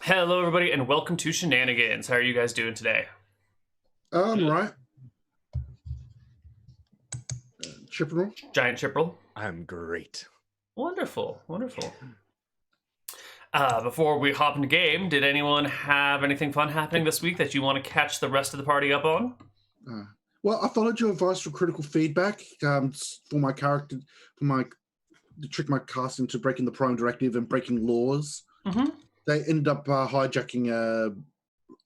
Hello, everybody, and welcome to Shenanigans. How are you guys doing today? Right. Chippewa. Giant Chipperl? I'm great. Wonderful, wonderful. Before we hop into game, did anyone have anything fun happening this week that you want to catch the rest of the party up on? Well, I followed your advice for critical feedback for my character, to trick my cast into breaking the Prime Directive and breaking laws. Mm-hmm. They ended up hijacking a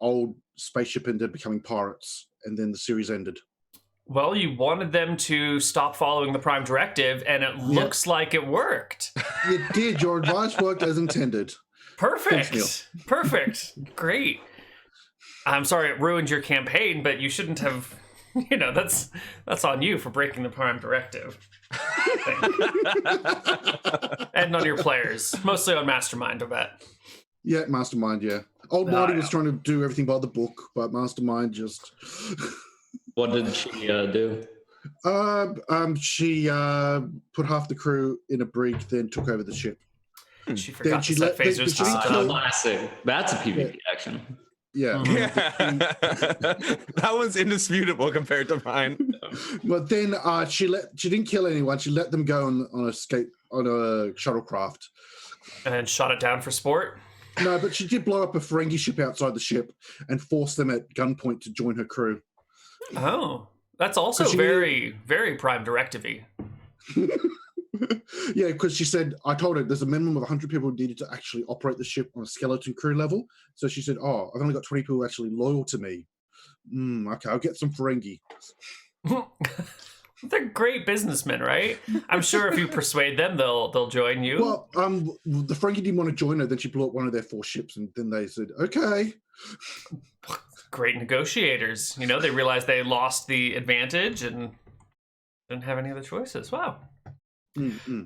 old spaceship and then becoming pirates, and then the series ended. Well, you wanted them to stop following the Prime Directive, and it looks like it worked. It did. Your advice worked as intended. Perfect. Thanks, Perfect. Great. I'm sorry it ruined your campaign, but you shouldn't have. You know, that's on you for breaking the Prime Directive. And on your players. Mostly on Mastermind, I bet. Yeah, Mastermind, yeah. Old Marty was trying to do everything by the book, but Mastermind just... What did she do? She put half the crew in a brig, then took over the ship. She forgot to set phasers to stop. Classic. That's a PvP action. Yeah. That one's indisputable compared to mine. But then she didn't kill anyone. She let them go on a shuttlecraft. And shot it down for sport? No, but she did blow up a Ferengi ship outside the ship and force them at gunpoint to join her crew. Oh, that's also very, very Prime Directive-y. Yeah, because she said, I told her there's a minimum of 100 people who needed to actually operate the ship on a skeleton crew level. So she said, I've only got 20 people actually loyal to me. Okay, I'll get some Ferengi. They're great businessmen, right? I'm sure if you persuade them, they'll join you. Well, the Ferengi didn't want to join her. Then she blew up one of their 4 ships, and then they said, okay. Great negotiators. You know, they realized they lost the advantage and didn't have any other choices. Wow. Mm-hmm.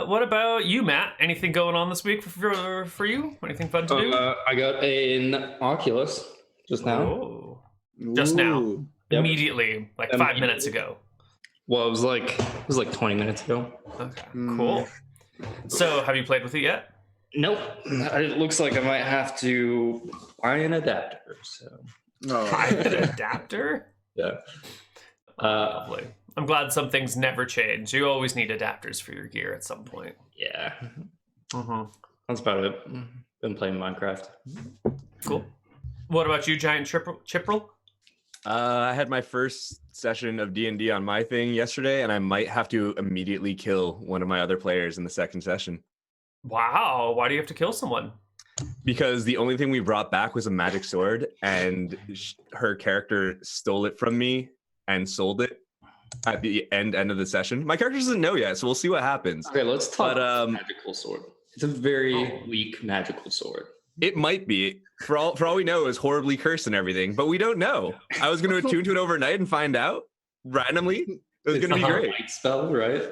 What about you, Matt? Anything going on this week for you? Anything fun to do? I got an Oculus just now. Oh. Just now. Yep. Immediately, like 5 minutes ago. Well, it was like 20 minutes ago. Okay, cool. So, have you played with it yet? Nope. It looks like I might have to buy an adapter. So. Buy an adapter? Yeah. Lovely. I'm glad some things never change. You always need adapters for your gear at some point. Yeah. Mm-hmm. That's about it. Been playing Minecraft. Cool. What about you, Giant Chipperl? I had my first session of D&D on my thing yesterday, and I might have to immediately kill one of my other players in the second session. Wow. Why do you have to kill someone? Because the only thing we brought back was a magic sword, and her character stole it from me and sold it at the end of the session. My character doesn't know yet, so we'll see what happens. Okay, let's talk about magical sword. It's a very weak magical sword. It might be. For all we know, is horribly cursed and everything, but we don't know. I was going to attune to it overnight and find out randomly. It was going to be great. Light spell, right?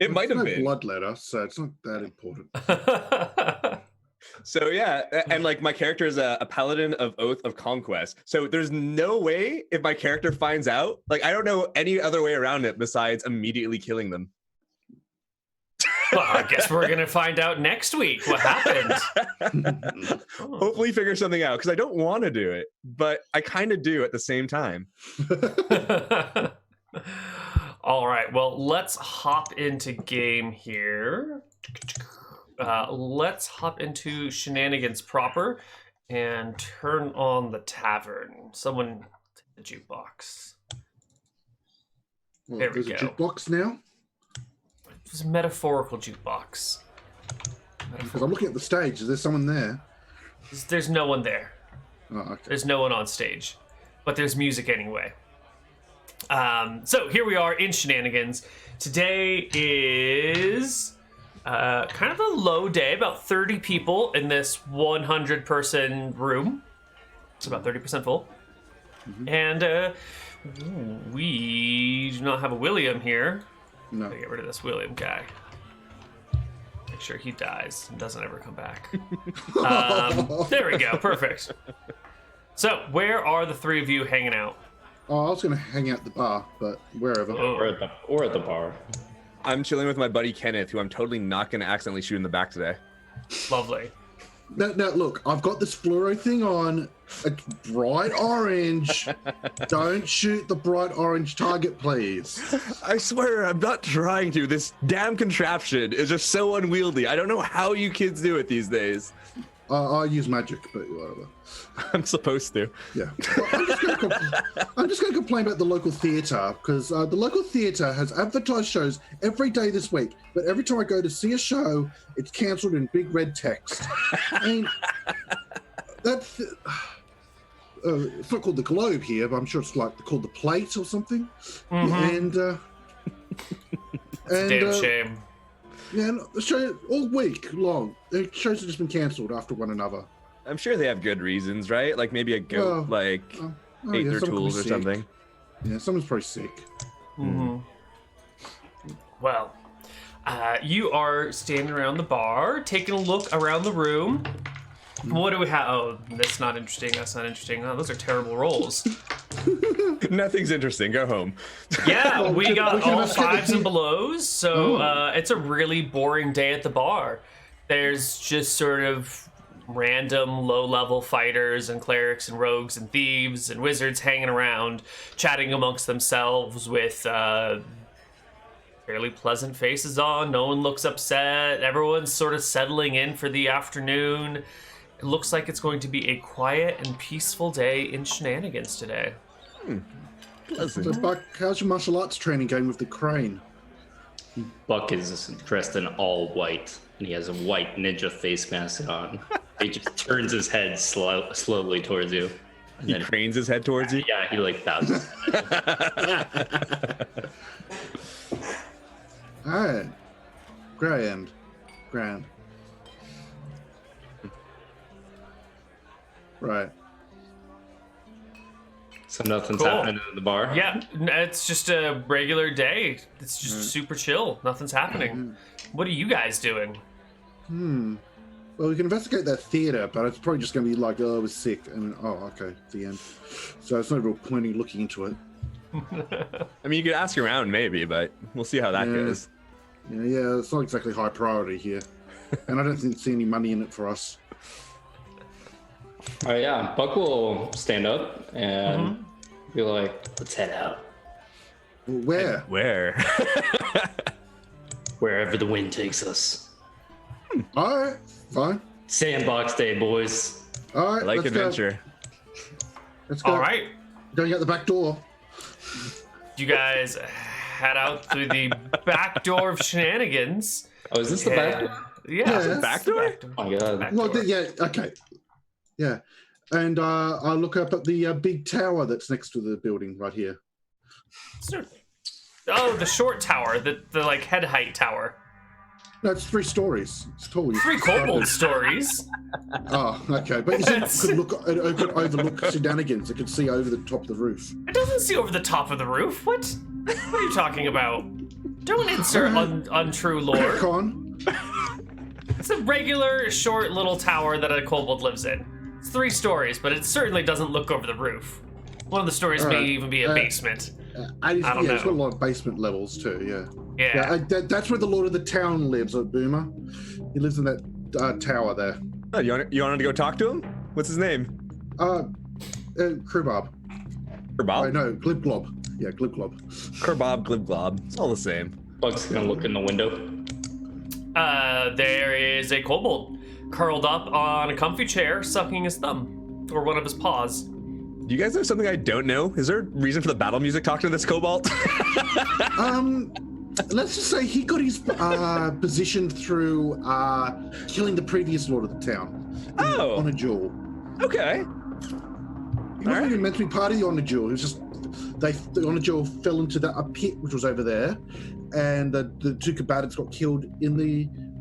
It might have been blood letter, so it's not that important. So yeah, and like my character is a paladin of Oath of Conquest. So there's no way if my character finds out, like I don't know any other way around it besides immediately killing them. Well, I guess we're going to find out next week what happened. Hopefully figure something out, because I don't want to do it, but I kind of do at the same time. All right, well, let's hop into game here. Let's hop into Shenanigans proper and turn on the tavern. Someone take the jukebox. Well, There we there's go. a jukebox now? It's a metaphorical jukebox. Because I'm looking at the stage. Is there someone there? There's no one there. Oh, okay. There's no one on stage, but there's music anyway. So here we are in Shenanigans. Today is kind of a low day, about 30 people in this 100-person room. It's about 30% full. Mm-hmm. And we do not have a William here. No. Get rid of this William guy. Make sure he dies and doesn't ever come back. There we go. Perfect. So, where are the three of you hanging out? Oh, I was going to hang out at the bar, but wherever. Or at the bar. I'm chilling with my buddy Kenneth, who I'm totally not going to accidentally shoot in the back today. Lovely. Now, look, I've got this fluoro thing on. It's bright orange. Don't shoot the bright orange target, please. I swear, I'm not trying to. This damn contraption is just so unwieldy. I don't know how you kids do it these days. I use magic, but whatever. I'm supposed to. Yeah. Well, I'm just going to complain about the local theatre, because the local theatre has advertised shows every day this week, but every time I go to see a show, it's cancelled in big red text. I mean, that's... it's not called the Globe here, but I'm sure it's called the Plate or something. Mm-hmm. And It's a damn shame. yeah, the show all week long. The shows have just been cancelled after one another. I'm sure they have good reasons, right? Like maybe a goat ate their tools or something. Yeah, someone's probably sick. Mm-hmm. Well, you are standing around the bar, taking a look around the room. What do we have? Oh, that's not interesting. That's not interesting. Oh, those are terrible rolls. Nothing's interesting. Go home. Yeah, we got all fives and belows, so it's a really boring day at the bar. There's just sort of random low-level fighters and clerics and rogues and thieves and wizards hanging around, chatting amongst themselves with fairly pleasant faces on. No one looks upset. Everyone's sort of settling in for the afternoon. It looks like it's going to be a quiet and peaceful day in Shenanigans today. So, Buck, how's your martial arts training going with the crane? Buck is dressed in all white, and he has a white ninja face mask on. He just turns his head slowly towards you. And He cranes his head towards you. Yeah, he like bows his head. All right. Grand. Right. So nothing's Cool. happening in the bar? Yeah, it's just a regular day. It's just super chill. Nothing's happening. What are you guys doing? Well, we can investigate that theatre, but it's probably just going to be like, oh, I was sick. And okay, the end. So it's no real point in looking into it. I mean, you could ask around maybe, but we'll see how that goes. Yeah, it's not exactly high priority here. And I don't see any money in it for us. All right, yeah. Buck will stand up and be like, let's head out. Well, where? Where? Wherever the wind takes us. All right, fine. Sandbox day, boys. All right, I like let's adventure. Go. Let's go. All right, Going out the back door. you guys head out through the back door of Shenanigans. Oh, is this the back door? Yeah, Yeah. it's Back the door? Oh my god. Back Well, door. yeah, okay. Yeah. And I look up at the big tower that's next to the building right here. Oh, the short tower, the like head height tower. No, it's 3 stories. It's tall. 3 kobold stories. Oh, okay. But you said it could overlook Shenanigans. It could see over the top of the roof. It doesn't see over the top of the roof. What? What are you talking about? Don't insert untrue lore. Con. It's a regular, short little tower that a kobold lives in. It's 3 stories, but it certainly doesn't look over the roof. One of the stories may Alright, even be a basement. I don't know. It's got a know. lot of basement levels too. Yeah. Yeah. That's where the lord of the town lives, Boomer. He lives in that tower there. Oh, you wanted to go talk to him? What's his name? Krob. Krob? No, Glibglob. Yeah, Glibglob. Krob, Glibglob. It's all the same. Buck's gonna look in the window. There is a kobold curled up on a comfy chair, sucking his thumb or one of his paws. Do you guys know something I don't know? Is there a reason for the battle music talking to this cobalt? Let's just say he got his position through killing the previous lord of the town. Oh. On a jewel. Okay. He wasn't even meant to be part of the honor jewel. It was just the honor jewel fell into a pit which was over there, and the 2 combatants got killed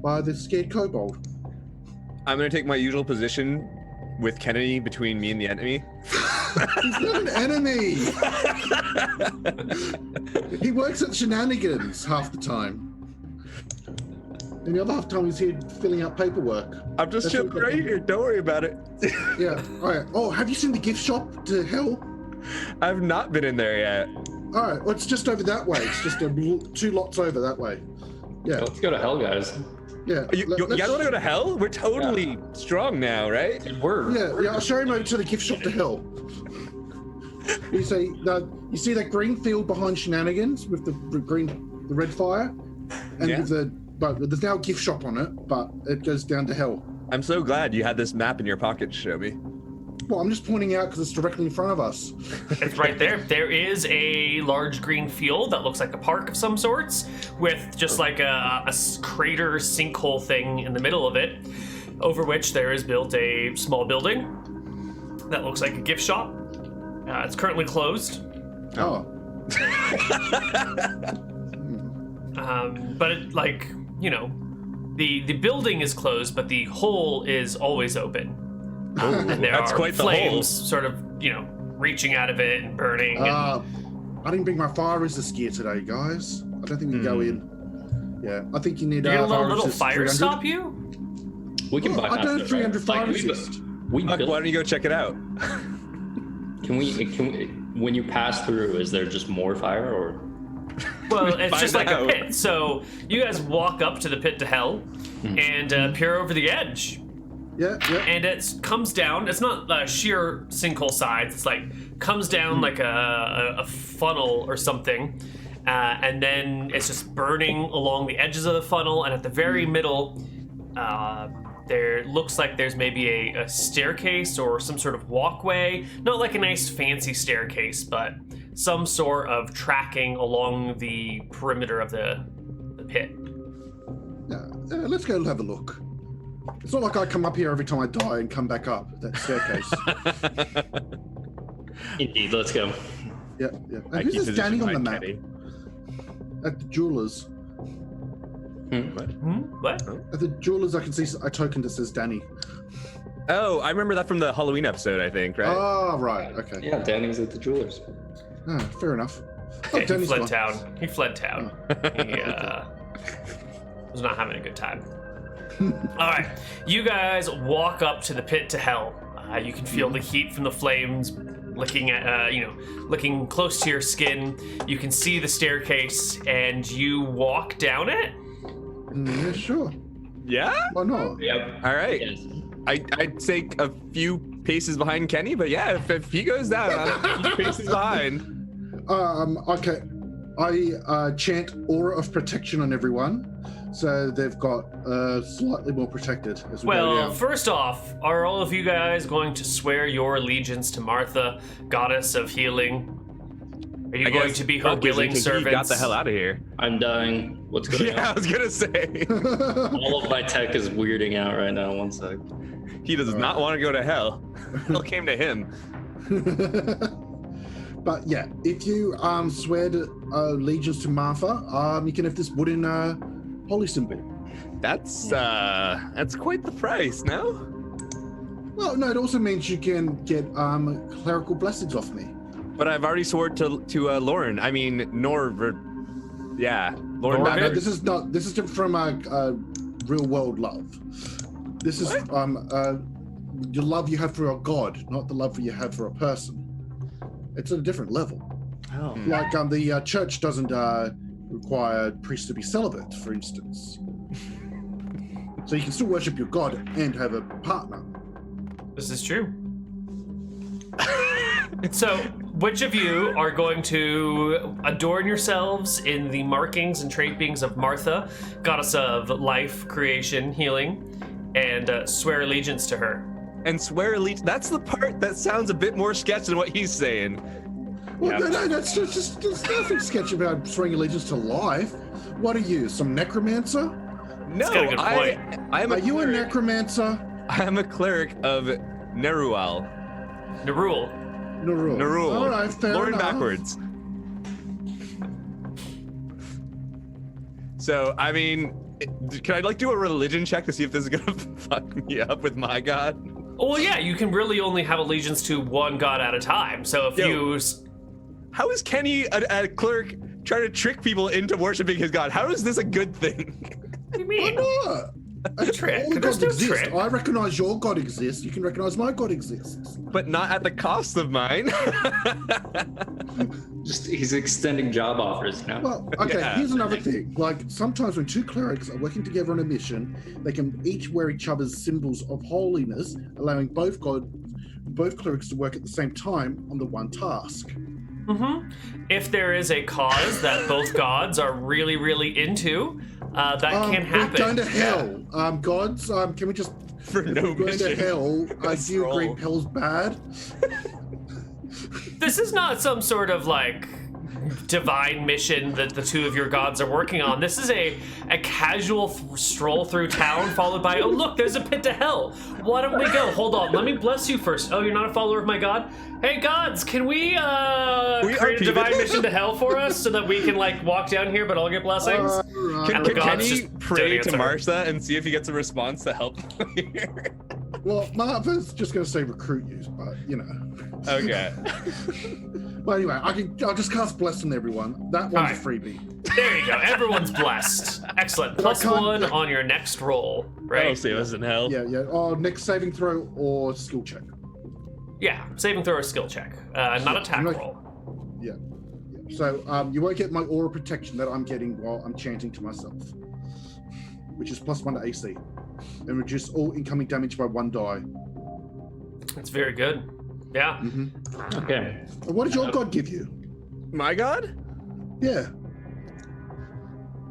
by the scared kobold. I'm gonna take my usual position with Kennedy between me and the enemy. He's not an enemy. He works at Shenanigans half the time. And the other half the time he's here filling out paperwork. I'm just That's chilling what- right here. Don't worry about it. Yeah. All right. Oh, have you seen the gift shop to hell? I've not been in there yet. All right. Well, it's just over that way. It's just 2 lots over that way. Yeah. Let's go to hell, guys. Yeah. You guys want to go to hell? We're totally strong now, right? Yeah, I'll show him over to the gift shop to hell. You see that green field behind Shenanigans with the red fire, and but there's now a gift shop on it, but it goes down to hell. I'm so glad you had this map in your pocket to show me. Well, I'm just pointing out because it's directly in front of us. It's right there. There is a large green field that looks like a park of some sorts, with just like a crater sinkhole thing in the middle of it, over which there is built a small building that looks like a gift shop. It's currently closed. Oh. But it, like, you know, the building is closed, but the hole is always open. And there That's are quite the flames hole. sort of, you know, reaching out of it and burning. I didn't bring my fire resist gear today, guys. I don't think we can go in. Yeah, I think you need You're gonna let a fire little resist fire 300. stop you? We can Well, I bypass don't it, 300 right? fire Like, resist. we Why built. don't you go check it out? Can we? When you pass through, is there just more fire, or? Well, it's Find just like a out. pit. So you guys walk up to the pit to hell and peer over the edge. Yeah. And it comes down. It's not sheer sinkhole sides. It's like comes down like a funnel or something, and then it's just burning along the edges of the funnel. And at the very middle, there looks like there's maybe a staircase or some sort of walkway. Not like a nice fancy staircase, but some sort of tracking along the perimeter of the pit. Let's go have a look. It's not like I come up here every time I die and come back up that staircase. Indeed, let's go. Yeah. I And keep who's this standing on the positioning map? Kenny. At the jewelers. What? At the jewelers, I can see a token that says Danny. Oh, I remember that from the Halloween episode, I think, right? Oh, right. Okay. Yeah, Danny's at the jewelers. Ah, fair enough. Oh, He Danny's fled gone. town. He fled town. He was not having a good time. All right, you guys walk up to the pit to hell. You can feel the heat from the flames licking at, licking close to your skin. You can see the staircase, and you walk down it. Yeah, sure. Yeah? Why not? Yep. All right. Yes. I'd take a few paces behind Kenny, but yeah, if he goes down, I'm a few paces behind. Okay. I chant aura of protection on everyone, so they've got slightly more protected as we go Well, down. first off, are all of you guys going to swear your allegiance to Martha, goddess of healing? Are you going to be her willing He servants? got the hell out of here. I'm dying. What's going Yeah, I on? was gonna say. All of my tech is weirding out right now. One sec. He does not want to go to hell. Hell came to him. But yeah, if you swear to allegiance to Martha, you can have this wooden holy symbol. That's quite the price, no? Well, no, it also means you can get clerical blessings off me. But I've already sworn to Lauren. I mean, Lauren Norvin? Babbage. This is not. This is different from real world love. This is the love you have for a god, not the love you have for a person. It's at a different level. Oh. Like the church doesn't require priests to be celibate, for instance. So you can still worship your god and have a partner. This is true. So, which of you are going to adorn yourselves in the markings and trappings of Martha, goddess of life, creation, healing, and swear allegiance to her? And swear allegiance. That's the part that sounds a bit more sketch than what he's saying. Well, Yeah. no, that's just there's nothing sketchy about swearing allegiance to life. What are you, some necromancer? No, got a good point. I'm Are you a necromancer? I'm a cleric of Nerual. Nerul. Nerul. All right, fair Lauren enough. backwards. So, I mean, can I do a religion check to see if this is gonna fuck me up with my god? Well, yeah, you can really only have allegiance to one god at a time. So if you... How is Kenny, a cleric, trying to trick people into worshiping his god? How is this a good thing? What do you Why mean? not? All Trick. the There's gods no exist. trick. I recognize your god exists. You can recognize my god exists. But not at the cost of mine. Just he's extending job offers now. Well, okay, Yeah. here's another thing. Like, sometimes when two clerics are working together on a mission, they can each wear each other's symbols of holiness, allowing both clerics to work at the same time on the one task. Mm-hmm. If there is a cause that both gods are really, really into, that can happen. We're going to hell. Gods, can we just... For if no we're going to mission. hell, do you agree Scroll. hell's bad? This is not some sort of like divine mission that the two of your gods are working on. This is a casual stroll through town followed by, oh look, there's a pit to hell. Why don't we go? Hold on, let me bless you first. Oh, you're not a follower of my god? Hey gods, can we create a divine mission to hell for us so that we can like walk down here but all get blessings? Can, And the can gods he just pray don't to answer. March that and see if he gets a response to help here? Well, Martha's just going to say recruit you, but, you know. Okay. Well, anyway, I'll just cast Bless on everyone. That one's a Alright. freebie. There you go. Everyone's blessed. Excellent. But I Plus can't- one on your next roll, That'll right? save us in hell. Yeah. Oh, next saving throw or skill check. Yeah. Saving throw or skill check. Not attack I'm like- roll. Yeah. So you won't get my aura protection that I'm getting while I'm chanting to myself, which is plus 1 to AC, and reduce all incoming damage by 1 die. That's very good. Yeah. Okay. And what did your god give you? My God? Yeah.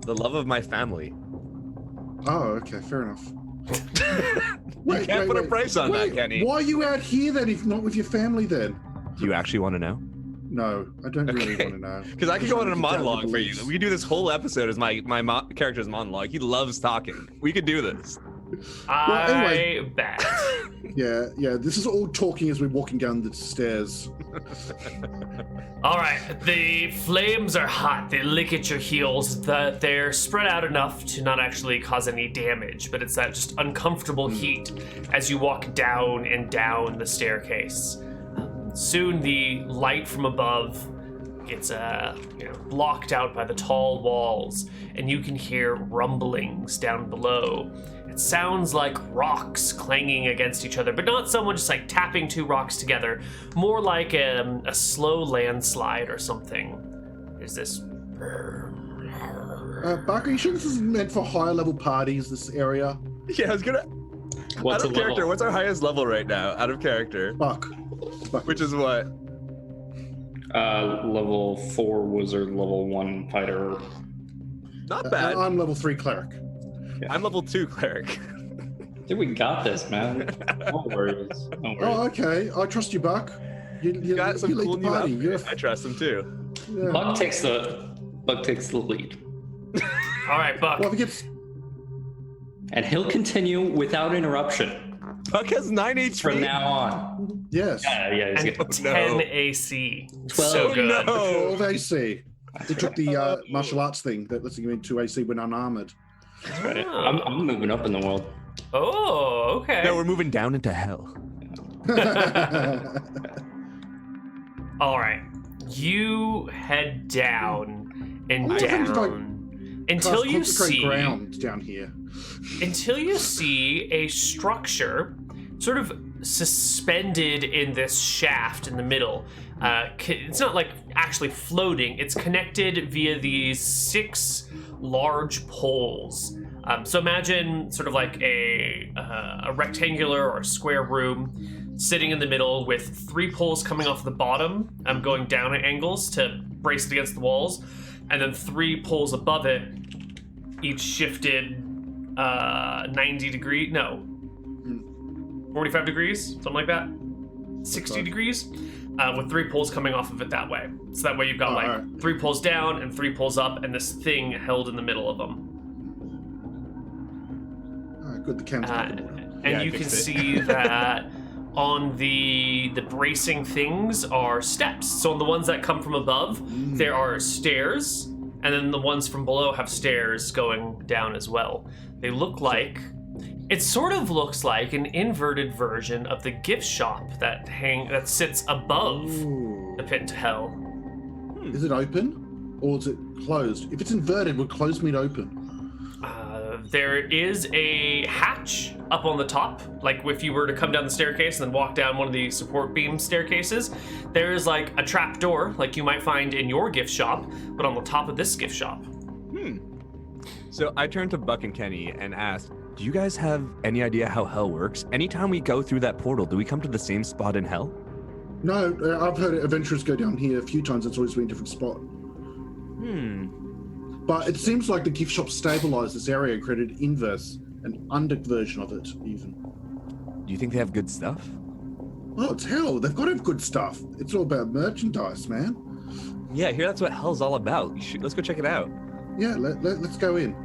The love of my family. Oh, okay, fair enough. You can't put a price on that, Kenny. Why are you out here then, if not with your family then? Do you actually want to know? No, I don't really Okay. want to know. Because I could go on a Keep that monologue for you. beliefs. We could do this whole episode as my character's monologue. He loves talking. We could do this. I anyway. bet. Yeah. This is all talking as we're walking down the stairs. All right, the flames are hot. They lick at your heels. They're spread out enough to not actually cause any damage, but it's that just uncomfortable heat as you walk down and down the staircase. Soon the light from above gets blocked out by the tall walls, and you can hear rumblings down below. It sounds like rocks clanging against each other, but not someone just like tapping two rocks together. More like a slow landslide or something. There's this. Buck, are you sure this is meant for higher level parties, this area? Yeah, I was gonna. What's out a of character, level? what's our highest level right now? Out of character, Buck. which is what? Level 4 wizard, level 1 fighter. Not bad. I'm level 3 cleric. I'm level 2 cleric. Dude, we got this, man. No worries. No worries. Oh, okay. I trust you, Buck. You Got some lead cool the new party. outfits. I trust him too. Yeah. Buck takes the lead, All right, Buck. Well, if he gets and he'll continue without interruption Buck has 9 HP. from now on. yes, Yeah, he's And good. 10 no. AC. 12. So Oh, good. no. 12 AC. They took the martial arts thing that lets you in 2 AC when unarmored. That's right. I'm moving up in the world. Oh, okay. No, we're moving down into hell. All right. You head down and I think it's down until you Consecrate see ground down here. a structure sort of suspended in this shaft in the middle. It's not like actually floating. It's connected via these 6 large poles. So imagine sort of like a rectangular or square room sitting in the middle with 3 poles coming off the bottom, going down at angles to brace it against the walls, and then 3 poles above it, each shifted 90 degrees, no, 45 degrees, something like that, 60 degrees, with 3 poles coming off of it that way. So that way you've got like alright. 3 poles down and 3 poles up, and this thing held in the middle of them. Good, the cam's not And Yeah, I you can fixed it. see that on the bracing things are steps. So on the ones that come from above, there are stairs, and then the ones from below have stairs going down as well. They look like, it sort of looks like an inverted version of the gift shop that sits above Ooh. the pit to hell. Is it open or is it closed? If it's inverted, would closed mean open? There is a hatch up on the top. Like if you were to come down the staircase and then walk down one of the support beam staircases, there is like a trap door, like you might find in your gift shop, but on the top of this gift shop. So I turned to Buck and Kenny and asked, do you guys have any idea how hell works? Anytime we go through that portal, do we come to the same spot in hell? No, I've heard adventurers go down here a few times. It's always been a different spot. But it seems like the gift shop stabilized this area and created inverse, an under version of it, even. Do you think they have good stuff? Oh, it's hell. They've got to have good stuff. It's all about merchandise, man. Yeah, I hear that's what hell's all about. Let's go check it out. Yeah, let's go in.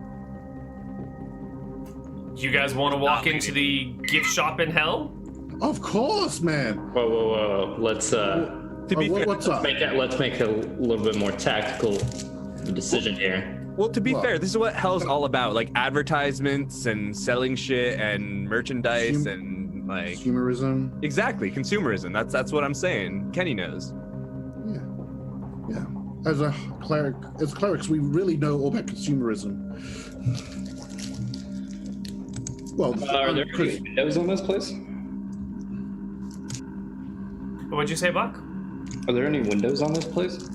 You guys want to walk into the gift shop in hell? Of course, man. Whoa. Let's What's up? let's make a little bit more tactical decision here. Well, to be What? fair, this is what hell's all about. Like advertisements and selling shit and merchandise and like... Consumerism. Exactly, consumerism. That's what I'm saying. Kenny knows. Yeah. As clerics, we really know all about consumerism. Well, Are there any windows on this place? What'd you say, Buck? Are there any windows on this place?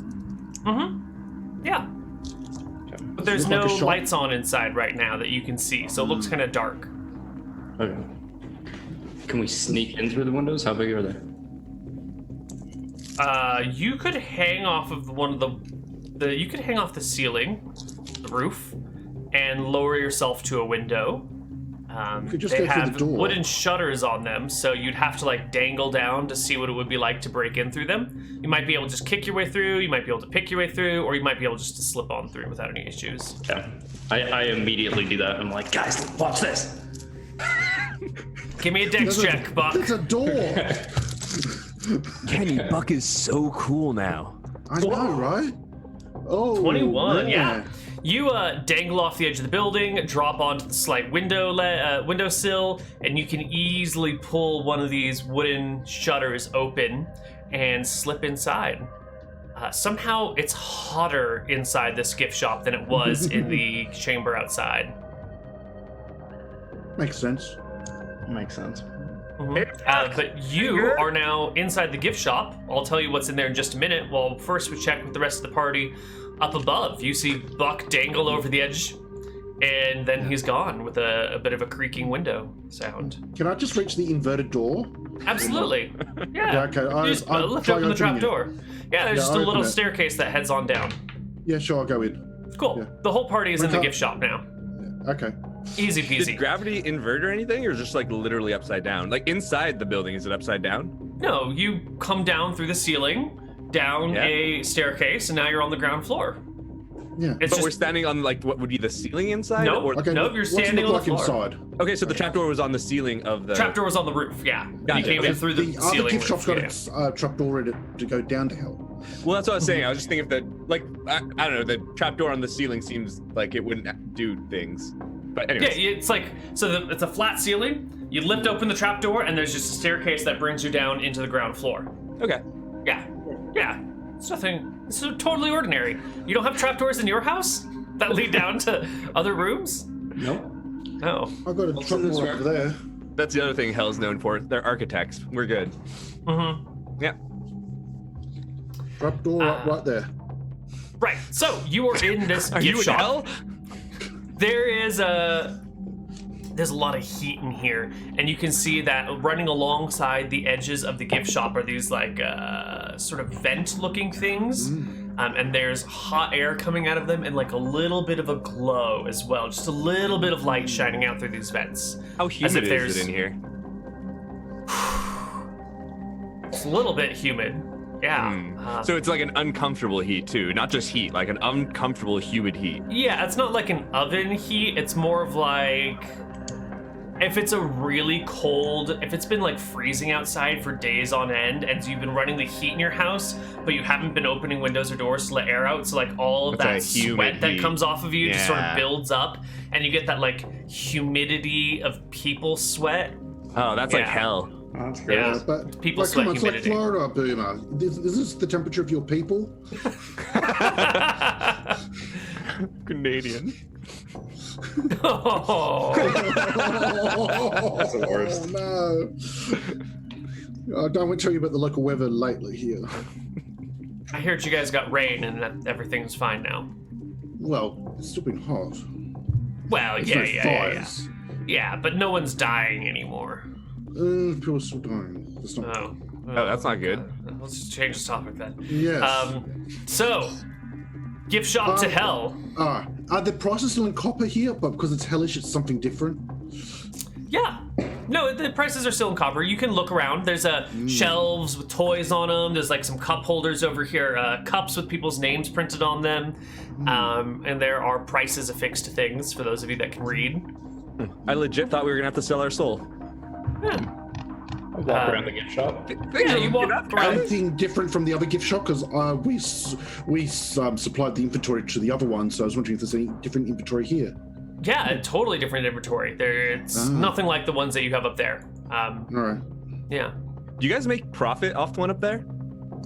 Yeah. But there's Does it no look like a shop? lights on inside right now that you can see, so it looks kind of dark. Okay. Can we sneak in through the windows? How big are they? You could hang off of one of you could hang off the ceiling, the roof, and lower yourself to a window. could just They go through the have door. wooden shutters on them, so you'd have to like dangle down to see what it would be like to break in through them. You might be able to just kick your way through, you might be able to pick your way through, or you might be able just to slip on through without any issues. Yeah. I immediately do that. I'm like, guys, watch this. Give me a dex check, Buck. There's a door. Kenny, Buck is so cool now. I know, right? Oh, 21, yeah. You dangle off the edge of the building, drop onto the slight windowsill, and you can easily pull one of these wooden shutters open and slip inside. Somehow it's hotter inside this gift shop than it was in the chamber outside. Makes sense. Makes sense. But you are now inside the gift shop. I'll tell you what's in there in just a minute. Well, first we check with the rest of the party. Up above, you see Buck dangle over the edge, and then he's gone with a bit of a creaking window sound. Can I just reach the inverted door? Absolutely. Yeah. Yeah, okay. You just I'll lift try open the opening trap door. Yeah, there's Yeah, just I'll a open little it. staircase that heads on down. Yeah, sure, I'll go in. Cool. Yeah. The whole party is in the Okay. gift shop now. Okay. Easy Did peasy. gravity invert or anything, or just like literally upside down? Like inside the building, is it upside down? No, you come down through the ceiling, down Yeah. a staircase, and now you're on the ground floor. Yeah. It's But we're just standing on like what would be the ceiling inside? no, Or... Okay. no, you're what's it standing on look the like floor. inside? Okay, so the trapdoor was on the ceiling of the... Trapdoor was on the roof. Yeah, Gotcha. you came in Okay. through the The other ceiling. gift shop's roof, got its trapdoor ready to go down to hell. Well, that's what I was saying. I was just thinking if the, like, I don't know, the trapdoor on the ceiling seems like it wouldn't do things. But Yeah, anyways. it's like it's a flat ceiling. You lift open the trapdoor, and there's just a staircase that brings you down into the ground floor. Okay. Yeah. It's nothing. It's totally ordinary. You don't have trapdoors in your house that lead down to other rooms? Nope. No. I've got a What's in this trapdoor over there. That's the other thing Hell's known for. They're architects. We're good. Mm-hmm. Yeah. Trapdoor right there. Right. So you are in this Are gift you in shop. Hell? There's a lot of heat in here, and you can see that running alongside the edges of the gift shop are these like sort of vent-looking things, and there's hot air coming out of them, and like a little bit of a glow as well, just a little bit of light shining out through these vents. How As if humid is there's- it in here? It's a little bit humid. Yeah. So it's like an uncomfortable heat too, not just heat, like an uncomfortable, humid heat. Yeah, it's not like an oven heat. It's more of like if it's a really cold, if it's been like freezing outside for days on end and you've been running the heat in your house, but you haven't been opening windows or doors to let air out, so like all of It's that a humid sweat that heat. comes off of you just sort of Yeah. builds up and you get that like humidity of people sweat. Oh, that's like Yeah. hell. Oh, that's great. Yeah. But People like, sweat come on, it's like humidity. Florida, Boomer. Is this the temperature of your people? Canadian. Oh, That's the worst. Oh, no. I don't tell you about the local weather lately here. I heard you guys got rain and that everything's fine now. Well, it's still been hot. Well, There's yeah, no yeah. fires. Yeah, but no one's dying anymore. People are still dying. That's not. Oh. Oh, that's not good. Let's just change the topic then. Yes. So, gift shop to hell. Are the prices still in copper here? But because it's hellish, it's something different. Yeah. No, the prices are still in copper. You can look around. There's shelves with toys on them. There's like some cup holders over here, cups with people's names printed on them. And there are prices affixed to things for those of you that can read. I legit thought we were gonna have to sell our soul. Yeah. I walk around the gift shop. Yeah, you walk around. Anything different from the other gift shop? Because we supplied the inventory to the other one, so I was wondering if there's any different inventory here. Yeah, a totally different inventory. It's nothing like the ones that you have up there. All right. Yeah. Do you guys make profit off the one up there?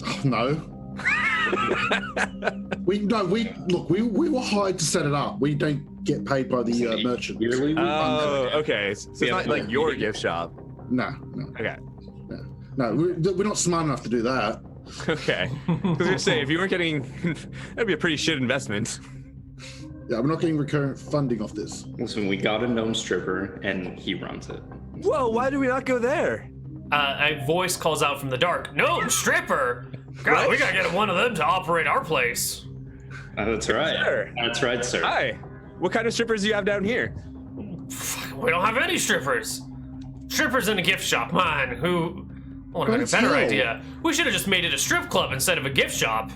Oh, no. We were hired to set it up. We don't get paid by the merchant. Yearly? Oh, okay. So it's not like your gift shop. No. Okay. No, we're not smart enough to do that. Okay. Because you're saying if you weren't getting, that'd be a pretty shit investment. Yeah, we're not getting recurrent funding off this. Listen, we got a gnome stripper, and he runs it. Whoa! Why do we not go there? A voice calls out from the dark. No, stripper! God, we gotta get one of them to operate our place. That's right. Sir. That's right, sir. Hi. What kind of strippers do you have down here? We don't have any strippers. Strippers in a gift shop, man. Who? I want to make a Let's better go. idea. We should have just made it a strip club instead of a gift shop.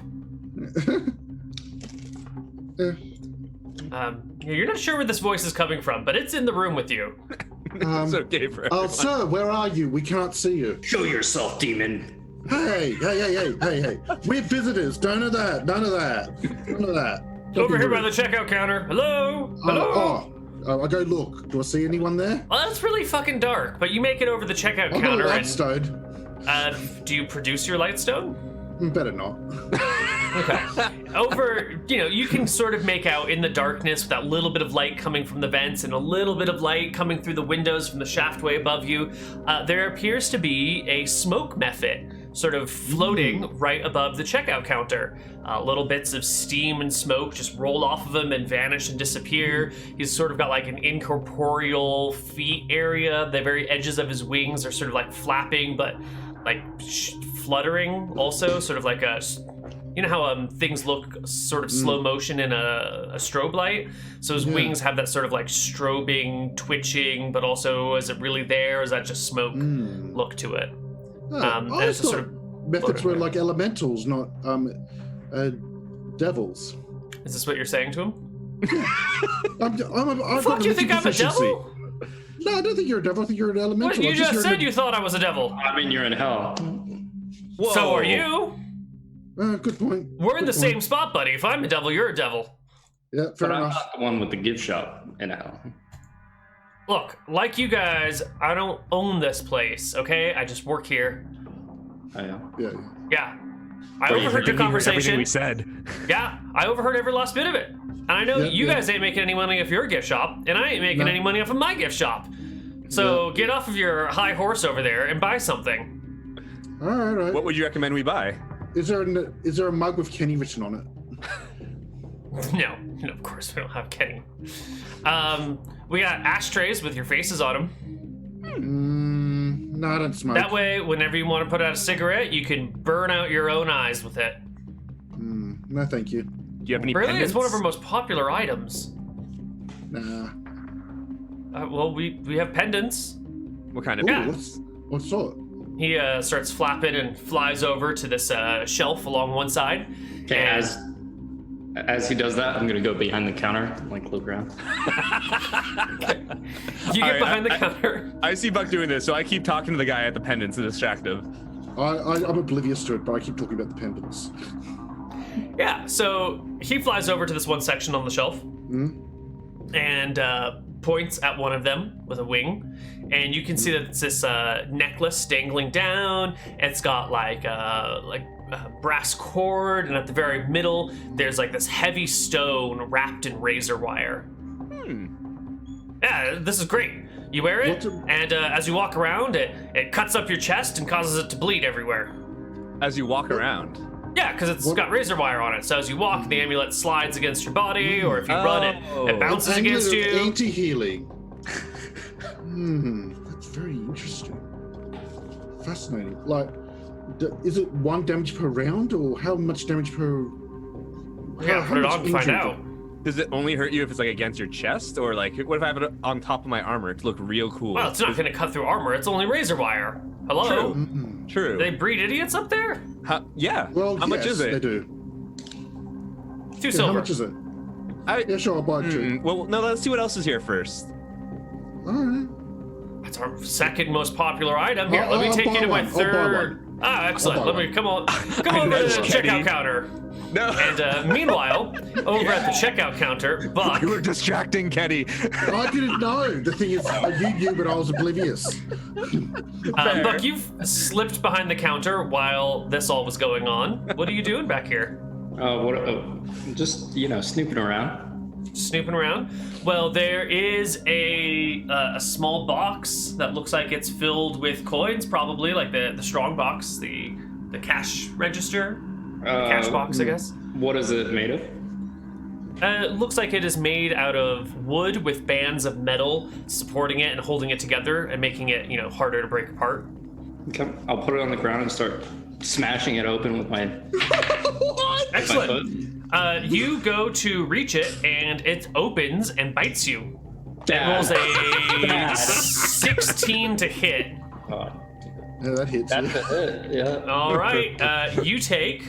You're not sure where this voice is coming from, but it's in the room with you. It's okay for everyone. Sir, where are you? We can't see you. Show yourself, demon. Hey. We're visitors. None of that. Don't Over be here by rude. the checkout counter. Hello? Hello? I go look. Do I see anyone there? Well, it's really fucking dark, but you make it over the checkout I've got a counter. light And, stone. do you produce your lightstone? Better not. Okay. You can sort of make out in the darkness with that little bit of light coming from the vents and a little bit of light coming through the windows from the shaftway above you. There appears to be a smoke method sort of floating right above the checkout counter. Little bits of steam and smoke just roll off of him and vanish and disappear. He's sort of got like an incorporeal feet area. The very edges of his wings are sort of like flapping, but like fluttering also, sort of like you know how things look sort of slow motion in a strobe light? So his wings have that sort of like strobing, twitching, but also is it really there? Or is that just smoke look to it? And I it's a thought sort of methods were floating like elementals, not devils. Is this what you're saying to him? I've Fuck, got you think I'm a proficiency. devil? No, I don't think you're a devil. I think you're an elemental. What, you I'm just here said to- you thought I was a devil. I mean, you're in hell. Whoa. So are you. Good point. We're in Good the point. same spot, buddy. If I'm a devil, you're a devil. Yeah, fair But I'm enough. not the one with the gift shop in hell. Look, like you guys, I don't own this place, okay? I just work here. I know. Yeah. Yeah. I But you overheard your heard everything conversation. we said. Yeah, I overheard every last bit of it. And I know Yeah, you yeah. guys ain't making any money off your gift shop, and I ain't making No. any money off of my gift shop. So Yeah. get off of your high horse over there and buy something. All right. What would you recommend we buy? Is there a mug with Kenny written on it? No, of course we don't have Kenny. We got ashtrays with your faces on them. No, I don't smoke. That way, whenever you want to put out a cigarette, you can burn out your own eyes with it. No, thank you. Do you have any Really? pendants? It's one of our most popular items. Nah. Well, we have pendants. What kind of Ooh, pendants? what sort? He starts flapping and flies over to this shelf along one side. Okay, And- as he does that, I'm gonna go behind the counter and like look around. You get Alright, behind the counter. I see Buck doing this, so I keep talking to the guy at the pendants to distract him. I'm oblivious to it, but I keep talking about the pendants. Yeah, so he flies over to this one section on the shelf and points at one of them with a wing. And you can see that it's this necklace dangling down. It's got like brass cord, and at the very middle, there's like this heavy stone wrapped in razor wire. Yeah, this is great. You wear it, and as you walk around, it cuts up your chest and causes it to bleed everywhere. As you walk around. Yeah, because it's got razor wire on it. So as you walk, the amulet slides against your body, or if you run it bounces against you. Anti-healing. That's very interesting. Fascinating. Like, is it 1 damage per round, or how much damage per? Yeah, put it on to find out. Does it only hurt you if it's like against your chest, or like what if I have it on top of my armor to look real cool? Well, it's not going to cut through armor. It's only razor wire. Hello? True. Do they breed idiots up there? Yeah. Well, how much is it? They do. 2 silver. How much is it? Yeah, sure, I'll buy it too. Well, no, let's see what else is here first. All right. That's our second most popular item. Here, let me I'll take buy you to my one. I'll buy thover one. Let me come over to the checkout counter. No. And meanwhile, over at the checkout counter, Buck. You were distracting, Kenny. I didn't know. The thing is, you knew, but I was oblivious. Buck, you've slipped behind the counter while this all was going on. What are you doing back here? Just snooping around. Snooping around. Well, there is a small box that looks like it's filled with coins, probably like the strong box, the cash register, the cash box, I guess. What is it made of? It looks like it is made out of wood with bands of metal supporting it and holding it together and making it, harder to break apart. Okay, I'll put it on the ground and start smashing it open with my. Excellent. You go to reach it, and it opens and bites you. It rolls a 16 to hit. Yeah, that hits. That's a hit. Yeah. All right. You take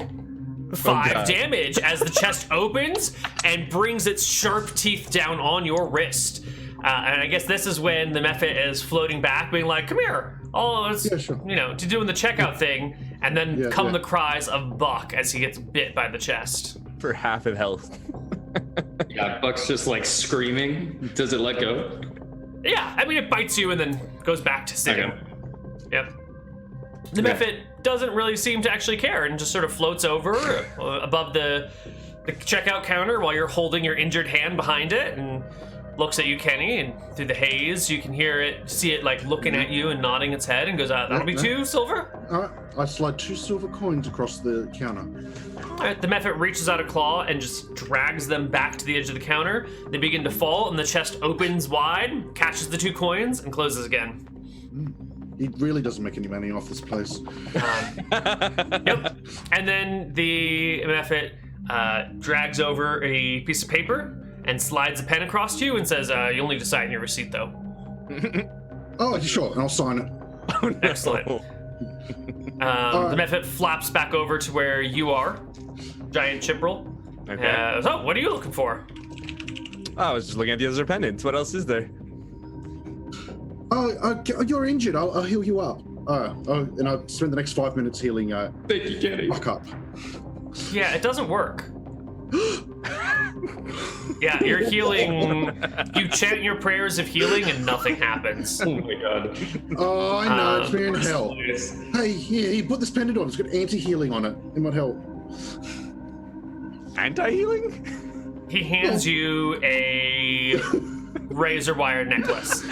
5 damage as the chest opens and brings its sharp teeth down on your wrist. And I guess this is when the Mephit is floating back, being like, "Come here." Oh, it's, sure. to doing the checkout thing, and then the cries of Buck as he gets bit by the chest. For half of health. Yeah, Buck's just like screaming. Does it let go? Yeah, I mean, it bites you and then goes back to sitting. Okay. Yep. The Mephit doesn't really seem to actually care and just sort of floats over above the checkout counter while you're holding your injured hand behind it and looks at you, Kenny, and through the haze you can see it like looking at you and nodding its head and goes, "That'll be 2 silver." All right, I slide 2 silver coins across the counter. All right, the Mephit reaches out a claw and just drags them back to the edge of the counter. They begin to fall, and the chest opens wide, catches the 2 coins, and closes again. He really doesn't make any money off this place. Yep. And then the Mephit drags over a piece of paper and slides a pen across to you and says, "You'll need to sign your receipt, though." Oh, sure, and I'll sign it. Oh, no. Excellent. The Mephit flaps back over to where you are, Giant Chimbrel. Okay. So, what are you looking for? Oh, I was just looking at the other pendants. What else is there? You're injured. I'll heal you up. And I'll spend the next 5 minutes healing. Thank you, Kenny. Buck up. Yeah, it doesn't work. Yeah, you're healing. You chant your prayers of healing and nothing happens. Oh my god. Oh, I know. It's been hell. Nice. Hey, here, put this pendant on. It's got anti-healing on it. It might help. Anti-healing? He hands you a razor wire necklace.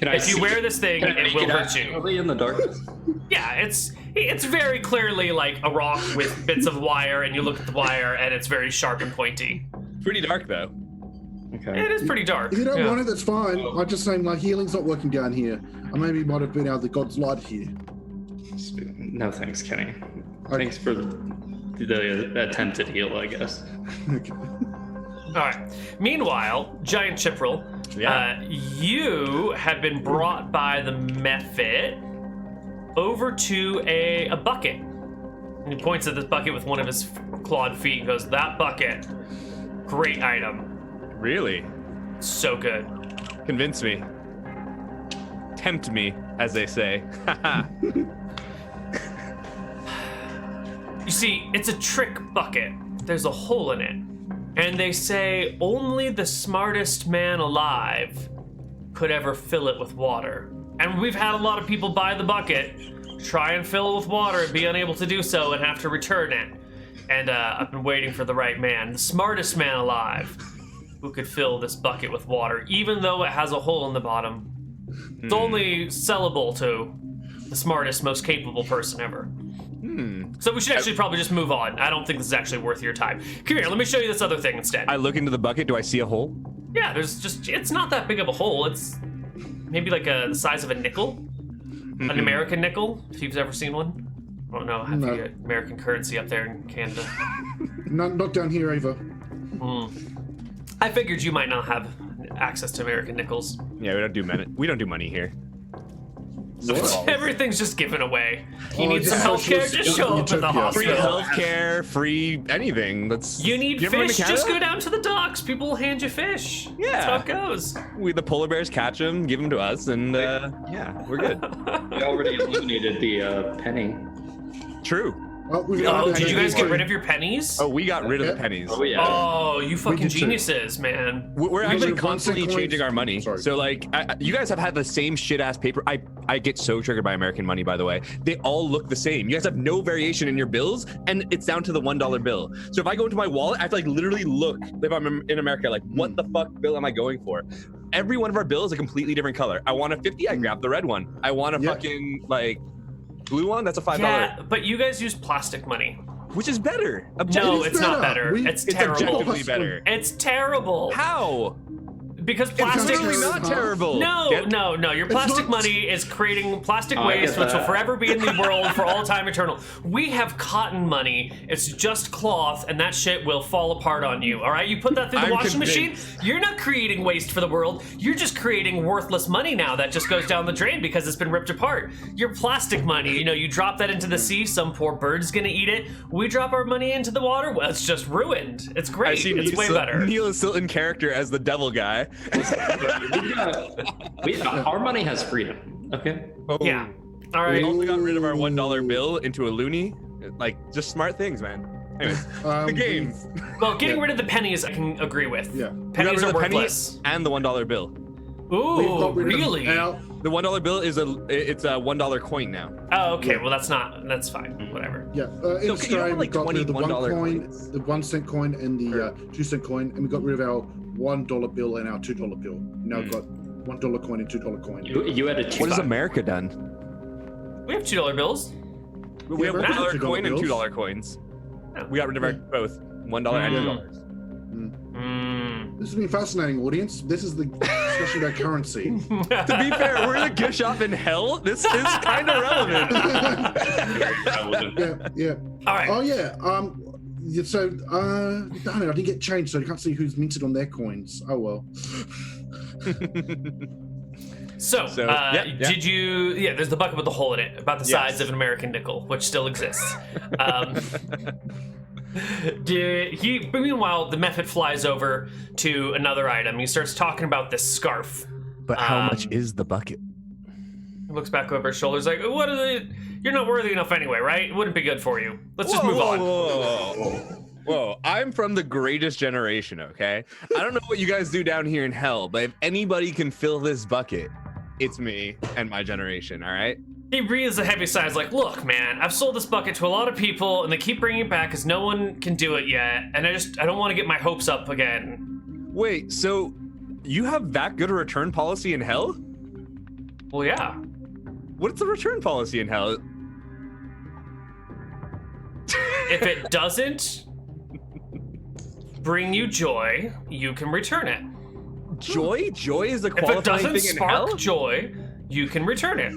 If you wear this thing, it will hurt you. Are they in the darkness? Yeah, it's very clearly like a rock with bits of wire, and you look at the wire, and it's very sharp and pointy. Pretty dark, though. Okay. It is pretty dark. If you don't want it, that's fine. I'm just saying, like, healing's not working down here. I maybe might have been out of the God's light here. No thanks, Kenny. Thanks for the attempted heal, I guess. Okay. All right. Meanwhile, Giant Chimbrel, you have been brought by the Mephit over to a bucket. And he points at this bucket with one of his clawed feet and goes, "That bucket, great item. Really? So good." Convince me. Tempt me, as they say. You see, it's a trick bucket. There's a hole in it. And they say only the smartest man alive could ever fill it with water. And we've had a lot of people buy the bucket, try and fill it with water, and be unable to do so and have to return it. And I've been waiting for the right man, the smartest man alive, who could fill this bucket with water, even though it has a hole in the bottom. It's only sellable to the smartest, most capable person ever. So we should actually probably just move on. I don't think this is actually worth your time. Come here, let me show you this other thing instead. I look into the bucket. Do I see a hole? Yeah, it's not that big of a hole. It's maybe like the size of a nickel, an American nickel, if you've ever seen one. I don't know how you get American currency up there in Canada. Not down here either. I figured you might not have access to American nickels. Yeah, we don't do money here. Everything's just given away. You Oh, need some yeah. healthcare, just show up at the Utopia. Free hospital. healthcare, free anything. You need ever been to fish, just Canada? go down to the docks. People will hand you fish. Yeah. That's how it goes. The polar bears catch them, give them to us, and yeah, we're good. We already eliminated the penny. True. Oh, Did you guys get rid of your pennies? Oh, we got rid of the pennies. Oh yeah. Oh, you fucking did too. geniuses, man. We're actually rid of 1 cent constantly coins. changing our money. Sorry. So like, you guys have had the same shit ass paper. I get so triggered by American money, by the way. They all look the same. You guys have no variation in your bills, and it's down to the $1 bill. So if I go into my wallet, I have to like literally look. If I'm in America, like what the fuck bill am I going for? Every one of our bills is a completely different color. I want a 50, I grab the red one. I want a fucking like blue one. That's a $5. Yeah, but you guys use plastic money. Which is better. No, It's it's not better. better. We- It's It's terrible. objectively better. It's terrible. How? Because It's plastic really not Huh? terrible. No, Get- no. Your plastic not- money is creating plastic I waste, get which will that. forever be in the world for all time eternal. We have cotton money. It's just cloth, and that shit will fall apart on you. All right, you put that through the I'm washing machine. convinced. You're not creating waste for the world. You're just creating worthless money now that just goes down the drain because it's been ripped apart. Your plastic money, you drop that into the sea. Some poor bird's gonna eat it. We drop our money into the water. Well, it's just ruined. It's I great. see It's way better. Neal is still in character as the devil guy. Our money has freedom. Okay. Yeah. All We right. also got rid of our $1 bill into a loonie. Like, just smart things, man. Anyways, the game. Well, getting rid of the pennies, I can agree with. Yeah. We got Pennies rid are of the penny worthless. and the $1 bill. We've Ooh, got rid of really? our- The $1 bill is it's a $1 coin now. Oh, okay. Well, that's fine. Whatever. Yeah, in So, you Australia have, we like, got rid of the one $21 coin, coins. the 1 cent coin, and the 2 cent coin, and we got rid of our $1 bill and our $2 bill. Now we've got $1 coin and $2 coin. You had a What has $2. America done? We have $2 bills. We have we're $1 $2 coin and bills. $2 coins. Yeah. We got rid of our both $1 and $2. This has been fascinating, audience. This is the discussion about currency. To be fair, we're in a gift shop in hell. This is kind of relevant. Yeah. All right. Oh yeah. Yeah, so darn it, I didn't get changed, so I can't see who's minted on their coins. Oh well. So, yeah. did you? Yeah, there's the bucket with the hole in it, about the size Yes. of an American nickel, which still exists. Meanwhile, the method flies over to another item. He starts talking about this scarf. But how much is the bucket? He looks back over his shoulders, like, "What are they? You're not worthy enough anyway, right? It wouldn't be good for you. Let's just move on." Whoa, I'm from the greatest generation, okay? I don't know what you guys do down here in hell, but if anybody can fill this bucket, it's me and my generation, all right? He breathes a heavy sigh. He's like, "Look, man, I've sold this bucket to a lot of people, and they keep bringing it back because no one can do it yet, and I don't want to get my hopes up again." Wait, so you have that good a return policy in hell? Well, yeah. What's the return policy in hell? If it doesn't bring you joy, you can return it. Joy? Joy is the If qualifying it doesn't thing in hell? spark joy, you can return it.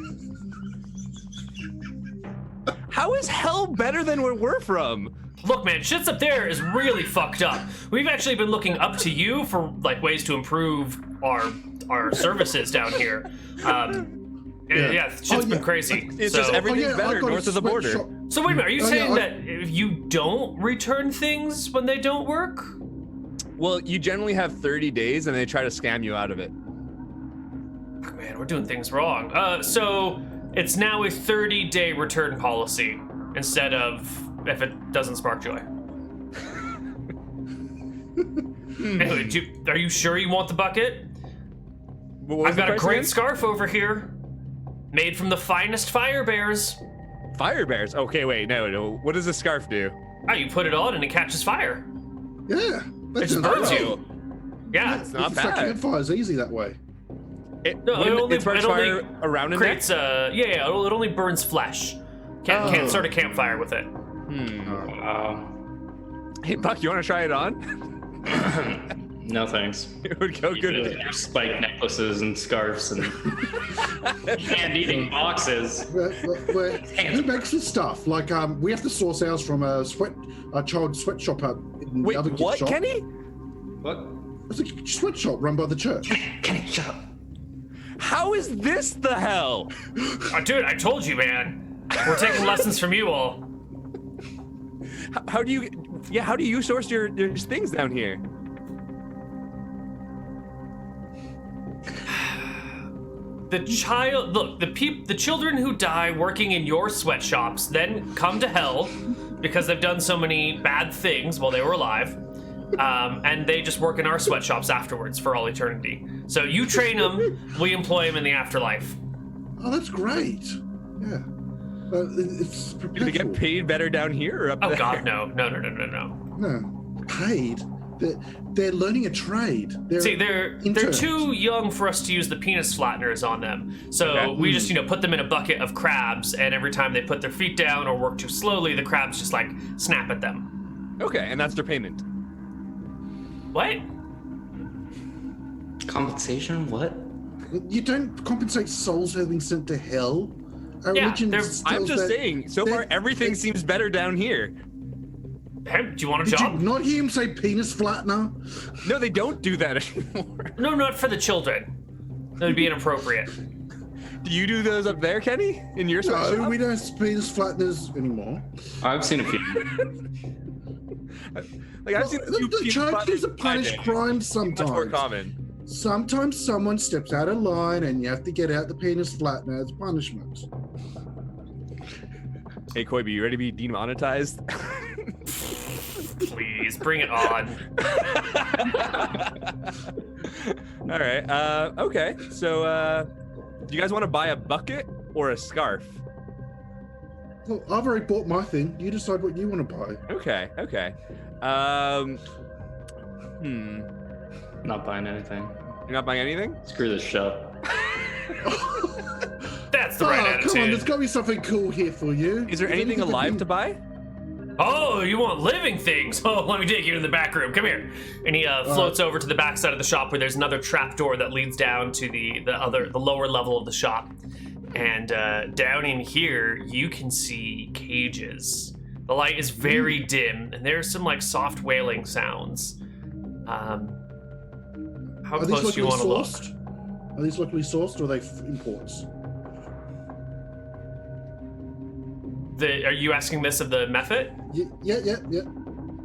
How is hell better than where we're from? Look, man, shit's up there is really fucked up. We've actually been looking up to you for like ways to improve our services down here. Yeah, shit's been crazy. It's so, just everything's I've better got a north of the border. sweatshop. So wait a minute, are you Oh, yeah, saying I- that if you don't return things when they don't work? Well, you generally have 30 days and they try to scam you out of it. Oh, man, we're doing things wrong. So it's now a 30-day return policy instead of if it doesn't spark joy. Anyway, are you sure you want the bucket? What was I've the got a price great again? scarf over here, made from the finest fire bears. Fire bears. Okay, wait, no. What does this scarf do? Oh, you put it on and it catches fire. Yeah. That It sounds burns right. you. Yeah. It's not It's like bad. campfire's easy that way. No, it sparks only fire around in creates it only burns flesh. Can't start a campfire with it. Hey, Buck, you want to try it on? No thanks. It would go good. With your spike necklaces and scarves and hand-eating boxes. Who makes this stuff? Like, we have to source ours from a child sweatshop up in Wait, the other gift what, shop. Kenny? What? It's a sweatshop run by the church. Kenny, shut up. How is this the hell? Oh, dude, I told you, man. We're taking lessons from you all. How do you source your things down here? The children who die working in your sweatshops then come to hell because they've done so many bad things while they were alive, and they just work in our sweatshops afterwards for all eternity. So you train them, we employ them in the afterlife. Oh, that's great. Yeah. It's Do they perpetual. get paid better down here or up Oh there? God, no. No, paid. They're learning a trade. See, they're interns. too young for us to use the penis flatteners on them. So Okay. we just put them in a bucket of crabs, and every time they put their feet down or work too slowly, the crabs just like snap at them. Okay, and that's their payment. What? Compensation? What? You don't compensate souls who have been sent to hell. Our Yeah, religion they're- tells I'm just that- saying, so far everything seems better down here. Hey, do you want a Did job? you not hear him say penis flattener? No, they don't do that anymore. No, not for the children. That would be inappropriate. Do you do those up there, Kenny? In your No, sweatshop? we don't have penis flatteners anymore. I've seen a few. Like I've seen a few The penis church buttons is a in my punished day. crime Much more sometimes. common. Sometimes someone steps out of line and you have to get out the penis flattener as punishment. Hey, Koibu, you ready to be demonetized? Please, bring it on. All right. Okay. So, do you guys want to buy a bucket or a scarf? Well, I've already bought my thing. You decide what you want to buy. Okay. Okay. Not buying anything. You're not buying anything? Screw this shop. That's the right attitude. Come on, there's got to be something cool here for you. Is there anything alive to buy? Oh, you want living things? Oh, let me take you to the back room. Come here. And he floats over to the back side of the shop where there's another trap door that leads down to the lower level of the shop. And down in here, you can see cages. The light is very dim, and there's some like soft wailing sounds. How Are these close do you locally want to look? sourced? Are these locally sourced or are they imports? Are you asking this of the method? Yeah.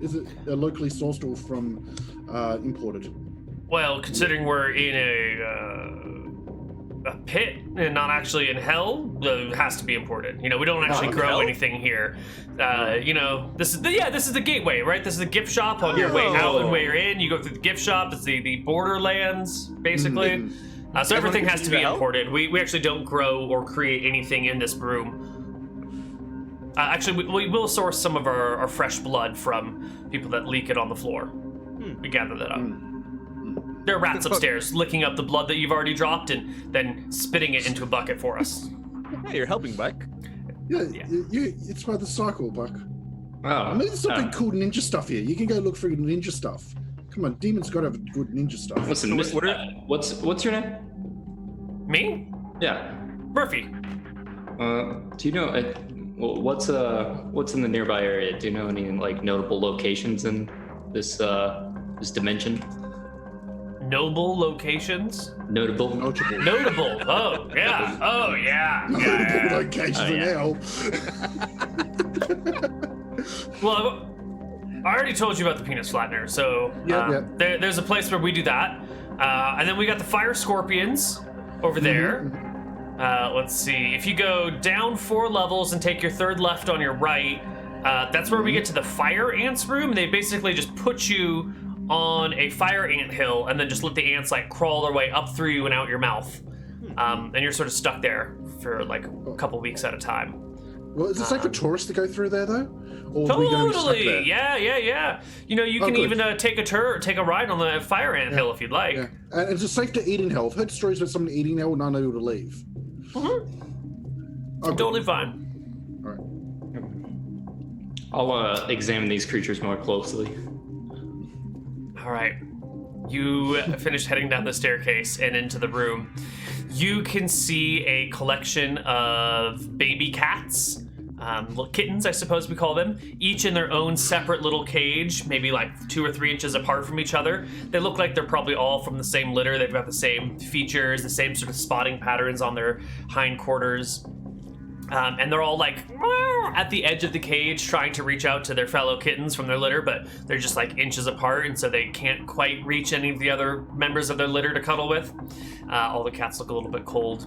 Is it locally sourced or from imported? Well, considering we're in a pit and not actually in hell, it has to be imported. We don't actually grow hell? anything here. This is the gateway, right? This is the gift shop on your way out and way you're in. You go through the gift shop. It's the borderlands, basically. So everything has to be hell? imported. We actually don't grow or create anything in this room. Actually, we will source some of our fresh blood from people that leak it on the floor. We gather that up. There are rats upstairs licking up the blood that you've already dropped and then spitting it into a bucket for us. Hey, you're helping, Buck. Yeah. It's by the cycle, Buck. Oh, I mean, there's something cool ninja stuff here. You can go look for ninja stuff. Come on, demons got to have good ninja stuff. Listen, what's your name? Me? Yeah. Murphy. Do you know what's in the nearby area? Do you know any like notable locations in this dimension? Noble locations? Notable. Notable. Oh, yeah. Oh, yeah. Notable locations in hell. Well, I already told you about the penis flattener, so there's a place where we do that. And then we got the fire scorpions over there. Let's see. If you go down 4 levels and take your 3rd left on your right, that's where we get to the fire ants room. And they basically just put you on a fire ant hill and then just let the ants like crawl their way up through you and out your mouth. And you're sort of stuck there for like a couple weeks at a time. Well, is it safe for tourists to go through there though? Or are we gonna be stuck Totally. there? Yeah. You know, you can good. even take a ride on the fire ant hill if you'd like. Yeah. And is it safe to eat in hell? I've heard stories about someone eating hell and not able to leave. Totally fine. All right. I'll examine these creatures more closely. All right. You finish heading down the staircase and into the room. You can see a collection of baby cats, little kittens, I suppose we call them, each in their own separate little cage, maybe like 2 or 3 inches apart from each other. They look like they're probably all from the same litter. They've got the same features, the same sort of spotting patterns on their hindquarters. And they're all like at the edge of the cage trying to reach out to their fellow kittens from their litter, but they're just like inches apart, and so they can't quite reach any of the other members of their litter to cuddle with. All the cats look a little bit cold.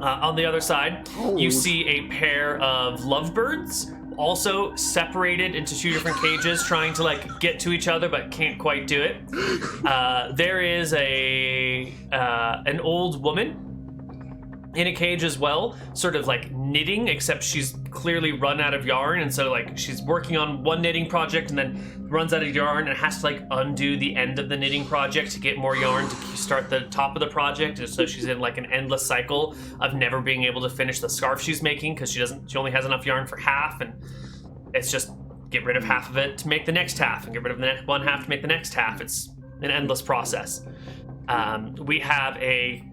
On the other side, you see a pair of lovebirds, also separated into 2 different cages, trying to like get to each other, but can't quite do it. There is an old woman in a cage as well, sort of like knitting, except she's clearly run out of yarn, and so like she's working on one knitting project and then runs out of yarn and has to like undo the end of the knitting project to get more yarn to start the top of the project, and so she's in like an endless cycle of never being able to finish the scarf she's making because she only has enough yarn for half, and it's just get rid of half of it to make the next half and get rid of the next one half to make the next half. It's an endless process. We have a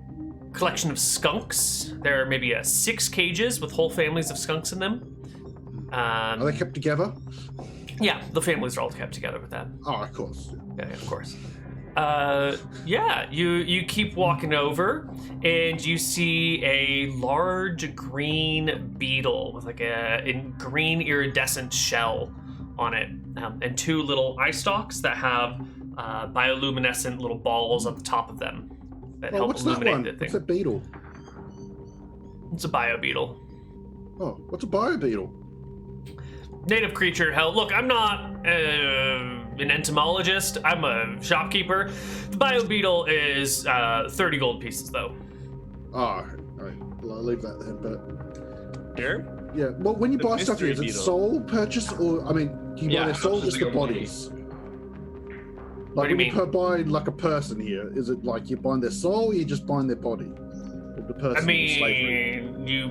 collection of skunks. There are maybe 6 cages with whole families of skunks in them. Are they kept together? Yeah, the families are all kept together with that. Oh, of course. Yeah, of course. You keep walking over, and you see a large green beetle with like a green iridescent shell on it, and 2 little eye stalks that have bioluminescent little balls at the top of them that help What's that illuminate one? the thing. What's that beetle? It's a bio beetle. Oh, what's a bio beetle? Native creature. Hell, look, I'm not an entomologist. I'm a shopkeeper. The bio beetle is 30 gold pieces, though. Oh, all right. Well, I'll leave that then. But Here? yeah, well, when you buy stuff here, mystery is it beetle. soul purchase, or I mean, do you buy Yeah, their soul, that's just a the good one. bodies? What do Like you when you buy like a person here, is it like you're buying their soul, or you're just buying their body? Or the person I in slavery? mean, you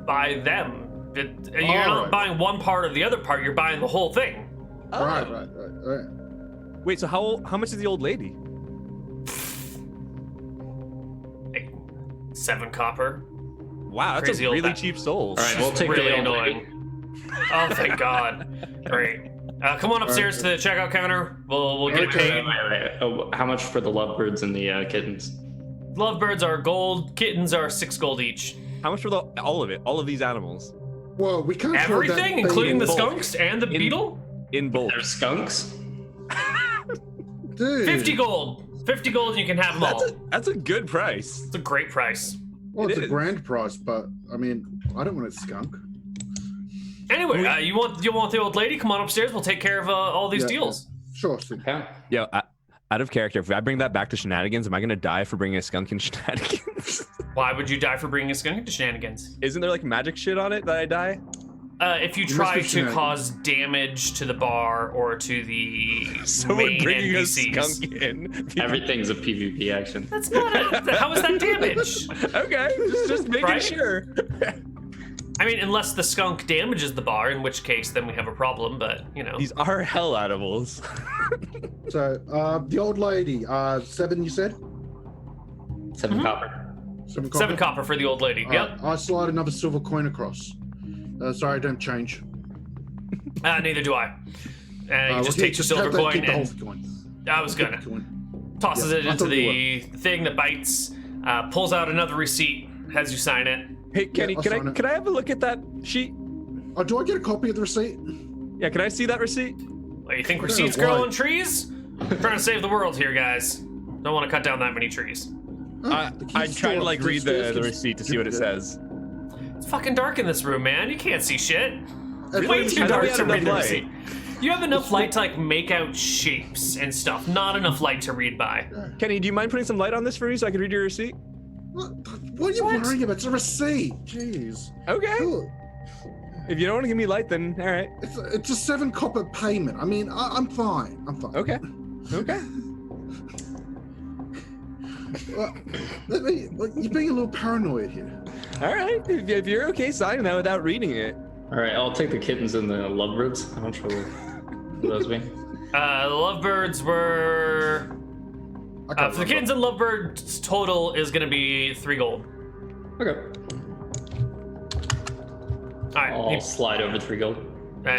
buy them. You're All not right. buying one part or the other part. You're buying the whole thing. Right. Wait, so how much is the old lady? Like 7 copper. Wow, that's Crazy a old really that- cheap soul. All right, we'll take Really the old annoying. lady. Oh, thank God. Great. Come on upstairs to the checkout counter. We'll get it Okay. paid. How much for the lovebirds and the kittens? Lovebirds are gold. Kittens are 6 gold each. How much for all of it? All of these animals Well, we can't throw that Everything, baby including the in bulk. skunks and the beetle. in bulk? There's skunks. Dude. 50 gold. 50 gold, and you can have them all. That's a good price. It's a great price. Well, it's It a is. grand price, but I mean, I don't want a skunk. Anyway, you want the old lady? Come on upstairs. We'll take care of all these Yeah, deals. Sure. So Yeah. Yo, out of character, if I bring that back to Shenanigans, am I gonna die for bringing a skunk in Shenanigans? Why would you die for bringing a skunk into Shenanigans? Isn't there like magic shit on it that I die? If you must try be to Shenanigans. cause damage to the bar or to the Someone main bringing NPCs. a skunk in. Everything's a PvP action. That's not how is that damage? Okay, just making Right? sure. I mean, unless the skunk damages the bar, in which case then we have a problem, but, you know. These are hell animals. the old lady, 7, you said? 7 copper. 7 7 copper for the old lady. All Yep. right, I slide another silver coin across. Sorry, I don't change. Neither do I. And he Well, just here, takes a silver have that, coin keep the whole and coin. I was gonna. Keep the coin. Tosses Yeah, it I into thought you the thing that bites, pulls out another receipt, has you sign it. Hey, Kenny, I'll sign it. can I have a look at that sheet? Oh, do I get a copy of the receipt? Yeah, can I see that receipt? What, you think I don't receipts know grow why. on trees? Trying to save the world here, guys. Don't want to cut down that many trees. I tried to like read the receipt receipt to see what it says. It's fucking dark in this room, man. You can't see shit. Really? Way I too thought dark we had to read the enough receipt. You have enough light to like make out shapes and stuff. Not enough light to read by. Kenny, do you mind putting some light on this for me so I can read your receipt? What are you worrying about? It's a receipt. Jeez. Okay. Cool. If you don't want to give me light, then all right. It's a 7 copper payment. I mean, I'm fine. I'm fine. Okay. You're being a little paranoid here. All right. If you're okay signing that without reading it. All right, I'll take the kittens and the lovebirds. How much will those be? The lovebirds were. For the kittens and lovebirds, total is going to be 3 gold. Okay. All right. I'll slide over 3 gold.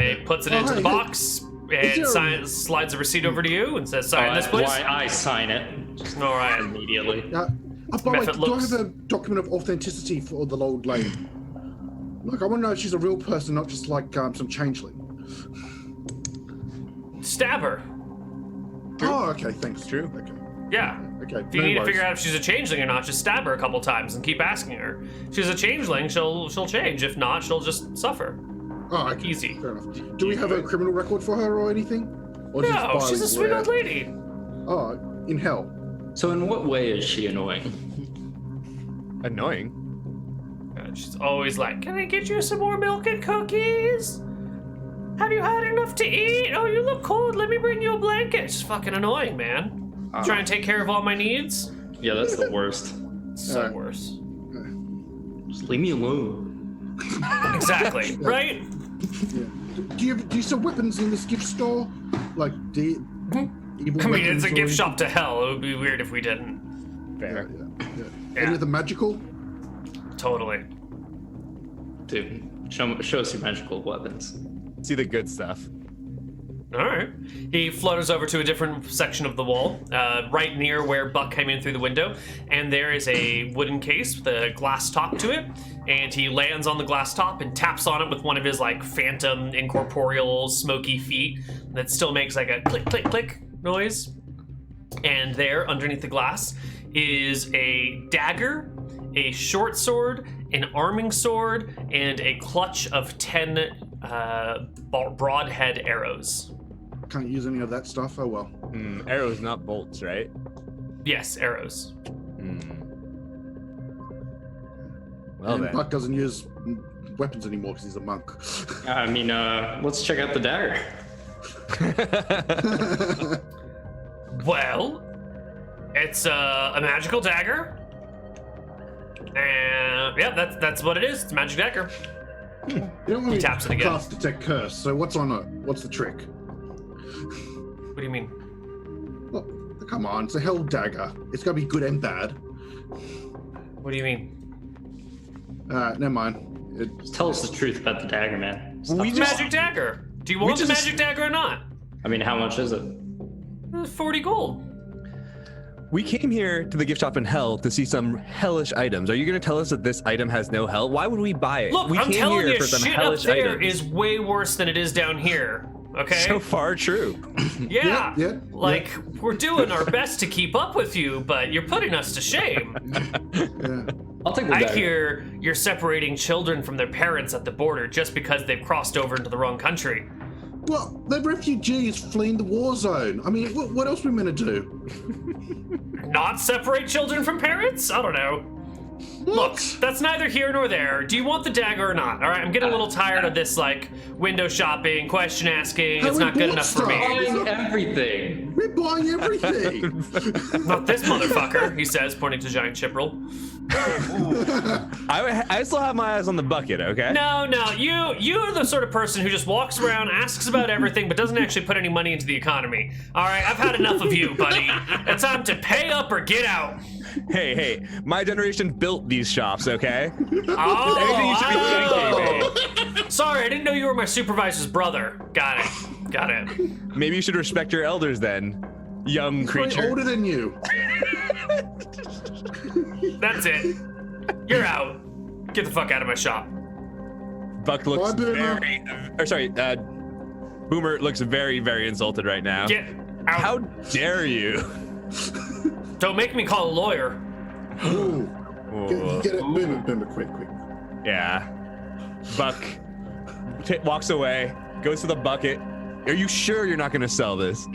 He puts it into the box and slides the receipt over to you and says, "Sign this, please." Why I sign it? Just All right. immediately. By the way, Method do I looks- have a document of authenticity for the old lady? Like, I want to know if she's a real person, not just like some changeling. Stab her. Oh, okay, thanks. True. Okay. Yeah. Okay. If you need to figure out if she's a changeling or not, just stab her a couple times and keep asking her. If she's a changeling, she'll change. If not, she'll just suffer. Oh, okay. Easy. Fair enough. Do we have a criminal record for her or anything? Or just No, she's a violence sweet where- old lady. Oh, in hell. So in what way is she annoying? Annoying. She's always like, "Can I get you some more milk and cookies? Have you had enough to eat? Oh, you look cold. Let me bring you a blanket." It's fucking annoying, man. Try and take care of all my needs. Yeah, that's the worst. So worse. Just leave me alone. Exactly. Right? Yeah. Do you sell weapons in this gift store? Like, evil I mean, it's weapons a or gift anything? shop to hell. It would be weird if we didn't. Fair. Yeah. Yeah. Any of the magical? Totally. Dude, show us your magical weapons. See the good stuff. All right. He flutters over to a different section of the wall, right near where Buck came in through the window, and there is a wooden case with a glass top to it, and he lands on the glass top and taps on it with one of his, like, phantom, incorporeal, smoky feet that still makes, like, a click, click, click noise. And there, underneath the glass, is a dagger, a short sword, an arming sword, and a clutch of 10 broadhead arrows. Can't use any of that stuff. Oh well. Arrows, not bolts, right? Yes, arrows. Well And then. Buck doesn't use weapons anymore because he's a monk. I mean, let's check out the dagger. Well, it's a magical dagger. And yeah, that's what it is. It's a magic dagger. You don't want He to taps it again. cast detect curse. So what's on it? What's the trick? What do you mean? Well, come on, it's a hell dagger. It's gotta be good and bad. What do you mean? Never mind. Just tell us the truth about the dagger, man. We Stop. It's a just- magic dagger. Do you want the just- magic dagger or not? I mean, how much is it? 40 gold. We came here to the gift shop in hell to see some hellish items. Are you going to tell us that this item has no hell? Why would we buy it? Look, we I'm came telling here you, for some shit up hellish there items. is way worse than it is down here. Okay? So far true. Yeah. Yeah, Like, we're doing our best to keep up with you, but you're putting us to shame. Yeah. I'll take the I dagger. hear you're separating children from their parents at the border just because they've crossed over into the wrong country. Well, they're refugees fleeing the war zone. I mean, what else are we meant to do? Not separate children from parents? I don't know. Look, that's neither here nor there. Do you want the dagger or not? All right, I'm getting a little tired of this, like, window shopping, question asking. It's we not good bought enough for me. Buying everything. We're buying everything. Not this motherfucker, he says, pointing to Giant Chipperel. I still have my eyes on the bucket, okay? No, you're the sort of person who just walks around, asks about everything, but doesn't actually put any money into the economy. All right, I've had enough of you, buddy. It's time to pay up or get out. Hey, my generation built these shops, okay? Anything you should be thanking me. Sorry, I didn't know you were my supervisor's brother. Got it. Maybe you should respect your elders then, young Way creature. older than you. That's it. You're out. Get the fuck out of my shop. Buck looks Bye, Boomer. Boomer looks very, very insulted right now. Get out. How dare you? Don't make me call a lawyer. Ooh. Get it, Boomer, quick. Yeah. Buck walks away, goes to the bucket. Are you sure you're not going to sell this?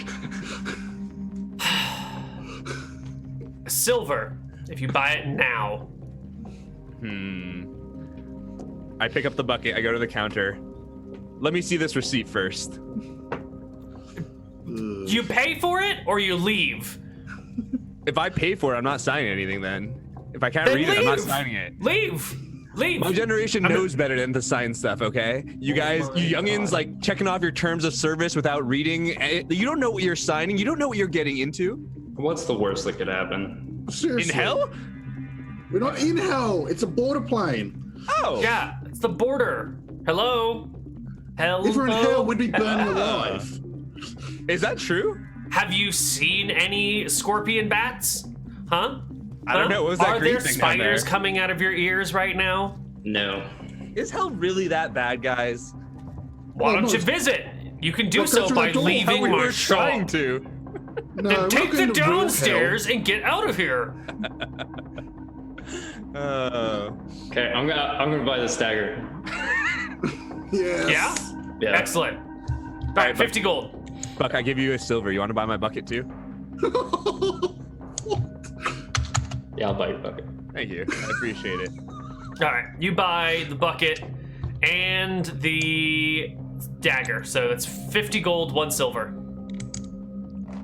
Silver, if you buy it now. I pick up the bucket. I go to the counter. Let me see this receipt first. You pay for it or you leave? If I pay for it, I'm not signing anything then. If I can't Then read it, I'm not leave. signing it. Leave. My generation knows better than to sign stuff, okay? You guys, you youngins, like checking off your terms of service without reading. You don't know what you're signing. You don't know what you're getting into. What's the worst that could happen? Seriously. In hell? We're not in hell. It's a border plane. Oh. Yeah, it's the border. Hello? Hello? If we're in hell, we'd be burning alive. Is that true? Have you seen any scorpion bats? Huh? I don't know. What was that Are green there thing down spiders there? coming out of your ears right now? No. Is hell really that bad, guys? Why Well, don't no, you visit? You can do Look, so that's by what I told you. leaving We my were trying shop. to. No, Then we're take not the going to real hell. downstairs and get out of here. Okay, I'm gonna buy this dagger. Yes. Yeah? Yeah. Excellent. All right, 50 gold. Buck, I give you a silver. You want to buy my bucket too? Yeah, I'll buy your bucket. Thank you. I appreciate it. All right, you buy the bucket and the dagger. So that's 50 gold, 1 silver.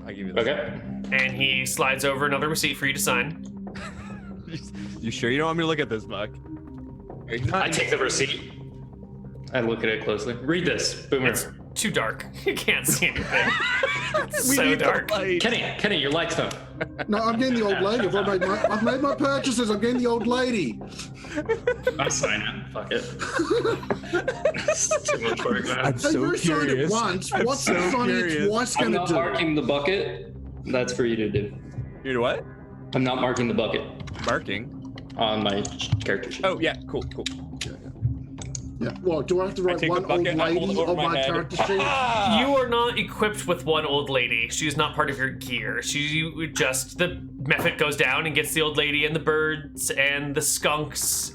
I give you this. Okay. And he slides over another receipt for you to sign. You sure you don't want me to look at this, Buck? Are you not- I take the receipt. I look at it closely. Read this, Boomer. It's too dark. You can't see anything. It's We so need the dark. light. Kenny, your light's on. No, I'm getting the old lady. I've made my purchases. I'm getting the old lady. I'll sign it. Fuck it. It's too much work, man. I'm Hey, so you signed it curious. once. I'm What's so the signing it curious. twice I'm going to not do? marking the bucket. That's for you to do. You know what? I'm not marking the bucket Marking. on my character sheet. Oh yeah, cool. Yeah. Well, do I have to I write take one the bucket, old I hold lady it over on my my head. character sheet? You are not equipped with one old lady. She's not part of your gear. She just, the Mephit goes down and gets the old lady and the birds and the skunks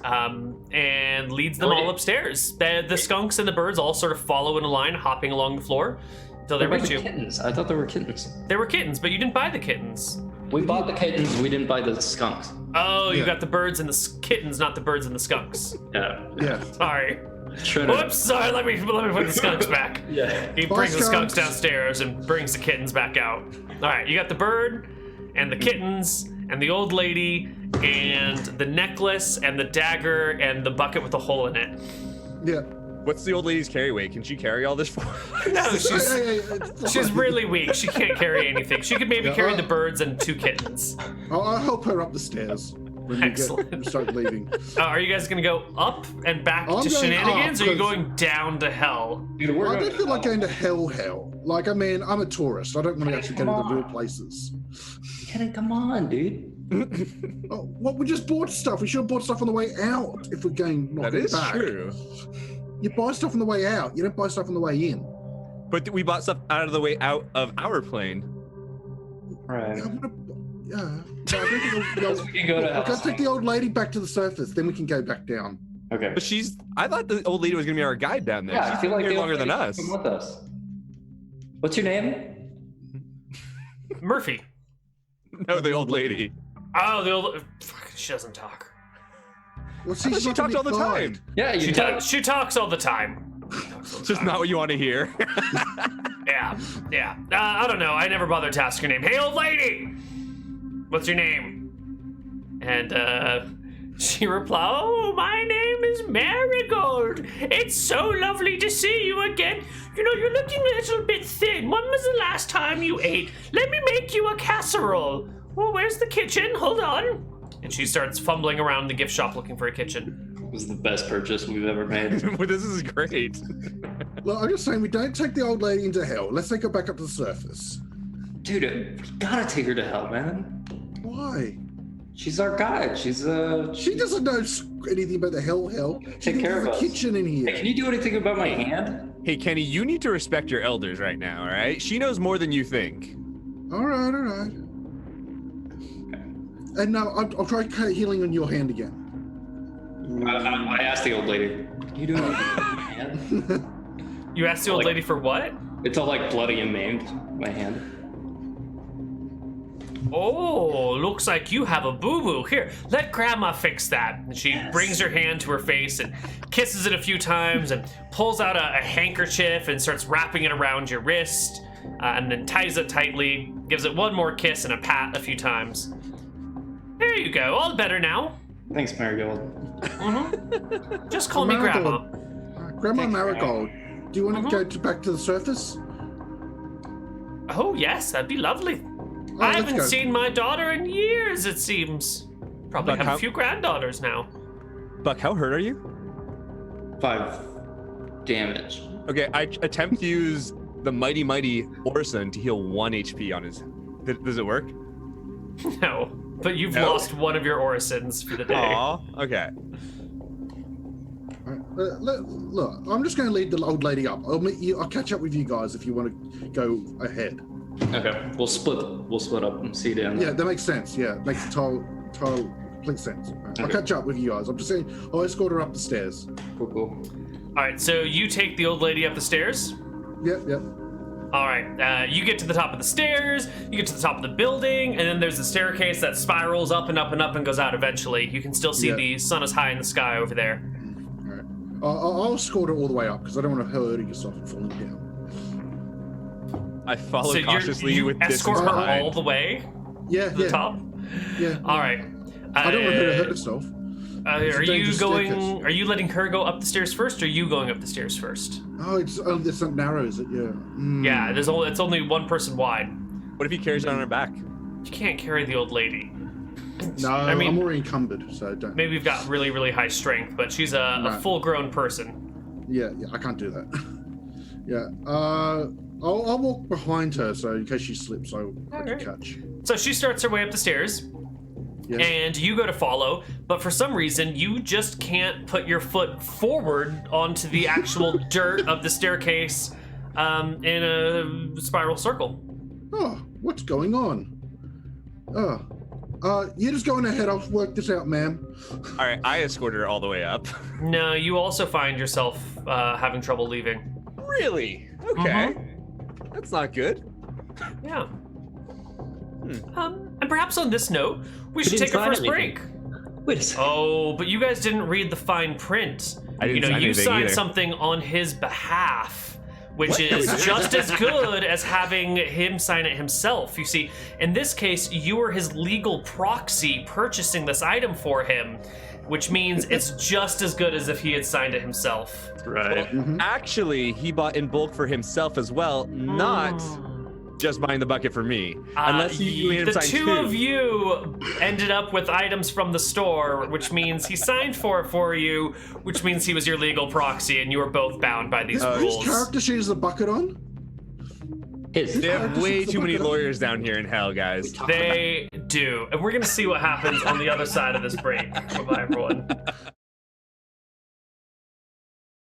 and leads them all upstairs. The skunks and the birds all sort of follow in a line, hopping along the floor until they What about reach the you. kittens? I thought they were kittens. They were kittens, but you didn't buy the kittens. We bought the kittens. We didn't buy the skunks. Oh, you Yeah. got the birds and the kittens, not the birds and the skunks. Yeah. Yeah. Sorry. Should've- Whoops, sorry, let me put the skunks back. Yeah. He Bye, brings the skunks skunks. downstairs and brings the kittens back out. All right, you got the bird and the kittens and the old lady and the necklace and the dagger and the bucket with a hole in it. Yeah. What's the old lady's carry weight? Can she carry all this for us? No, she's Hey, she's really weak. She can't carry anything. She could maybe Yeah, carry the birds and 2 kittens. I'll help her up the stairs when we Excellent. start leaving. Are you guys gonna go up and back I'm to going Shenanigans, up, or are you 'cause- going down to hell? Dude, we're I going don't feel like going to hell. Like, I mean, I'm a tourist. I don't want to actually go to the real places. Kenny, come on, dude. Oh, well, we just bought stuff. We should have bought stuff on the way out if we're going not That going is back. true. You buy stuff on the way out. You don't buy stuff on the way in. But we bought stuff out of the way out of our plane. Right. Yeah. But I don't think We can go to Let's hell. take the old lady back to the surface. Then we can go back down. Okay. But I thought the old lady was gonna be our guide down there. Yeah, She's I feel like here the longer old than lady us. should come with us. What's your name? Murphy. No, the old lady. Oh, the old. Fuck, she doesn't talk. Well, I thought she talked all the time. Yeah, you She, talk. she talks all the time. It's just not what you want to hear. Yeah. I don't know. I never bothered to ask her name. Hey, old lady! What's your name? And, she replied, oh, my name is Marigold. It's so lovely to see you again. You know, you're looking a little bit thin. When was the last time you ate? Let me make you a casserole. Well, where's the kitchen? Hold on. And she starts fumbling around the gift shop looking for a kitchen. It was the best purchase we've ever made. Well, this is great. Look, I'm just saying we don't take the old lady into hell. Let's take her back up to the surface. Dude, we gotta take her to hell, man. Why? She's our guide. She's She doesn't know anything about the hell. She Take care there's of a us. kitchen in here. Hey, can you do anything about my hand? Hey, Kenny, you need to respect your elders right now, all right? She knows more than you think. All right. And now I'll try healing on your hand again. I asked the old lady, can you do anything about my hand? You asked the old lady for what? It's all like bloody and maimed, my hand. Oh, looks like you have a boo-boo. Here, let Grandma fix that. And she brings her hand to her face and kisses it a few times and pulls out a handkerchief and starts wrapping it around your wrist, and then ties it tightly, gives it one more kiss and a pat a few times. There you go, all better now. Thanks, Marigold. Just call me Grandma. Grandma Thanks, Marigold, do you want to go back to the surface? Oh, yes, that'd be lovely. I let's haven't go. seen my daughter in years, it seems. Probably Buck, have a how- few granddaughters now. Buck, how hurt are you? 5 damage. Okay, I attempt to use the mighty Orson to heal 1 HP on his. Does it work? No, but you've No? lost one of your Orisons for the day. Aw, okay. Look, I'm just going to lead the old lady up. I'll catch up with you guys if you want to go ahead. Okay, we'll split up and see down there. Yeah, that makes sense. Yeah, makes total complete sense. I'll Okay. catch up with you guys. I'm just saying, I'll escort her up the stairs. Cool. All right, so you take the old lady up the stairs. Yep. All right, you get to the top of the stairs, you get to the top of the building, and then there's a staircase that spirals up and up and up and goes out eventually. You can still see Yeah. the sun is high in the sky over there. All right. I'll escort her all the way up because I don't want to hurt yourself and falling down. I follow So cautiously you with distance escort her behind. all the way Yeah, to the yeah, top? yeah. All right. I don't want her to hurt herself. Are It's a you dangerous going? staircase. Are you letting her go up the stairs first, or are you going up the stairs first? Oh, it's not narrow, is it? Yeah. Yeah, it's only one person wide. What if he carries it on her back? You can't carry the old lady. No, I mean- I'm already encumbered, so don't. Maybe you've got really, really high strength, but she's a Right. full-grown person. Yeah, I can't do that. Yeah. I'll walk behind her, so in case she slips, I can Alright. catch. So she starts her way up the stairs, Yeah. and you go to follow, but for some reason, you just can't put your foot forward onto the actual dirt of the staircase in a spiral circle. Oh, what's going on? You're just going ahead. I'll work this out, ma'am. All right, I escort her all the way up. No, you also find yourself having trouble leaving. Really? Okay. That's not good. Yeah. And perhaps on this note, we should didn't take a sign first anything. break. Wait a second. Oh, but you guys didn't read the fine print. I didn't You know, sign you anything signed either. something on his behalf, which What? is just as good as having him sign it himself. You see, in this case, you were his legal proxy purchasing this item for him, which means it's just as good as if he had signed it himself. Right. Actually, he bought in bulk for himself as well, not just buying the bucket for me. Unless you made him the sign two of you ended up with items from the store, which means he signed for it for you, which means he was your legal proxy, and you were both bound by these Whose rules. character sheet is the bucket on? His. They have way Just too many look at it. lawyers down here in hell, guys. They do, and we're gonna see what happens on the other side of this break. Bye, everyone.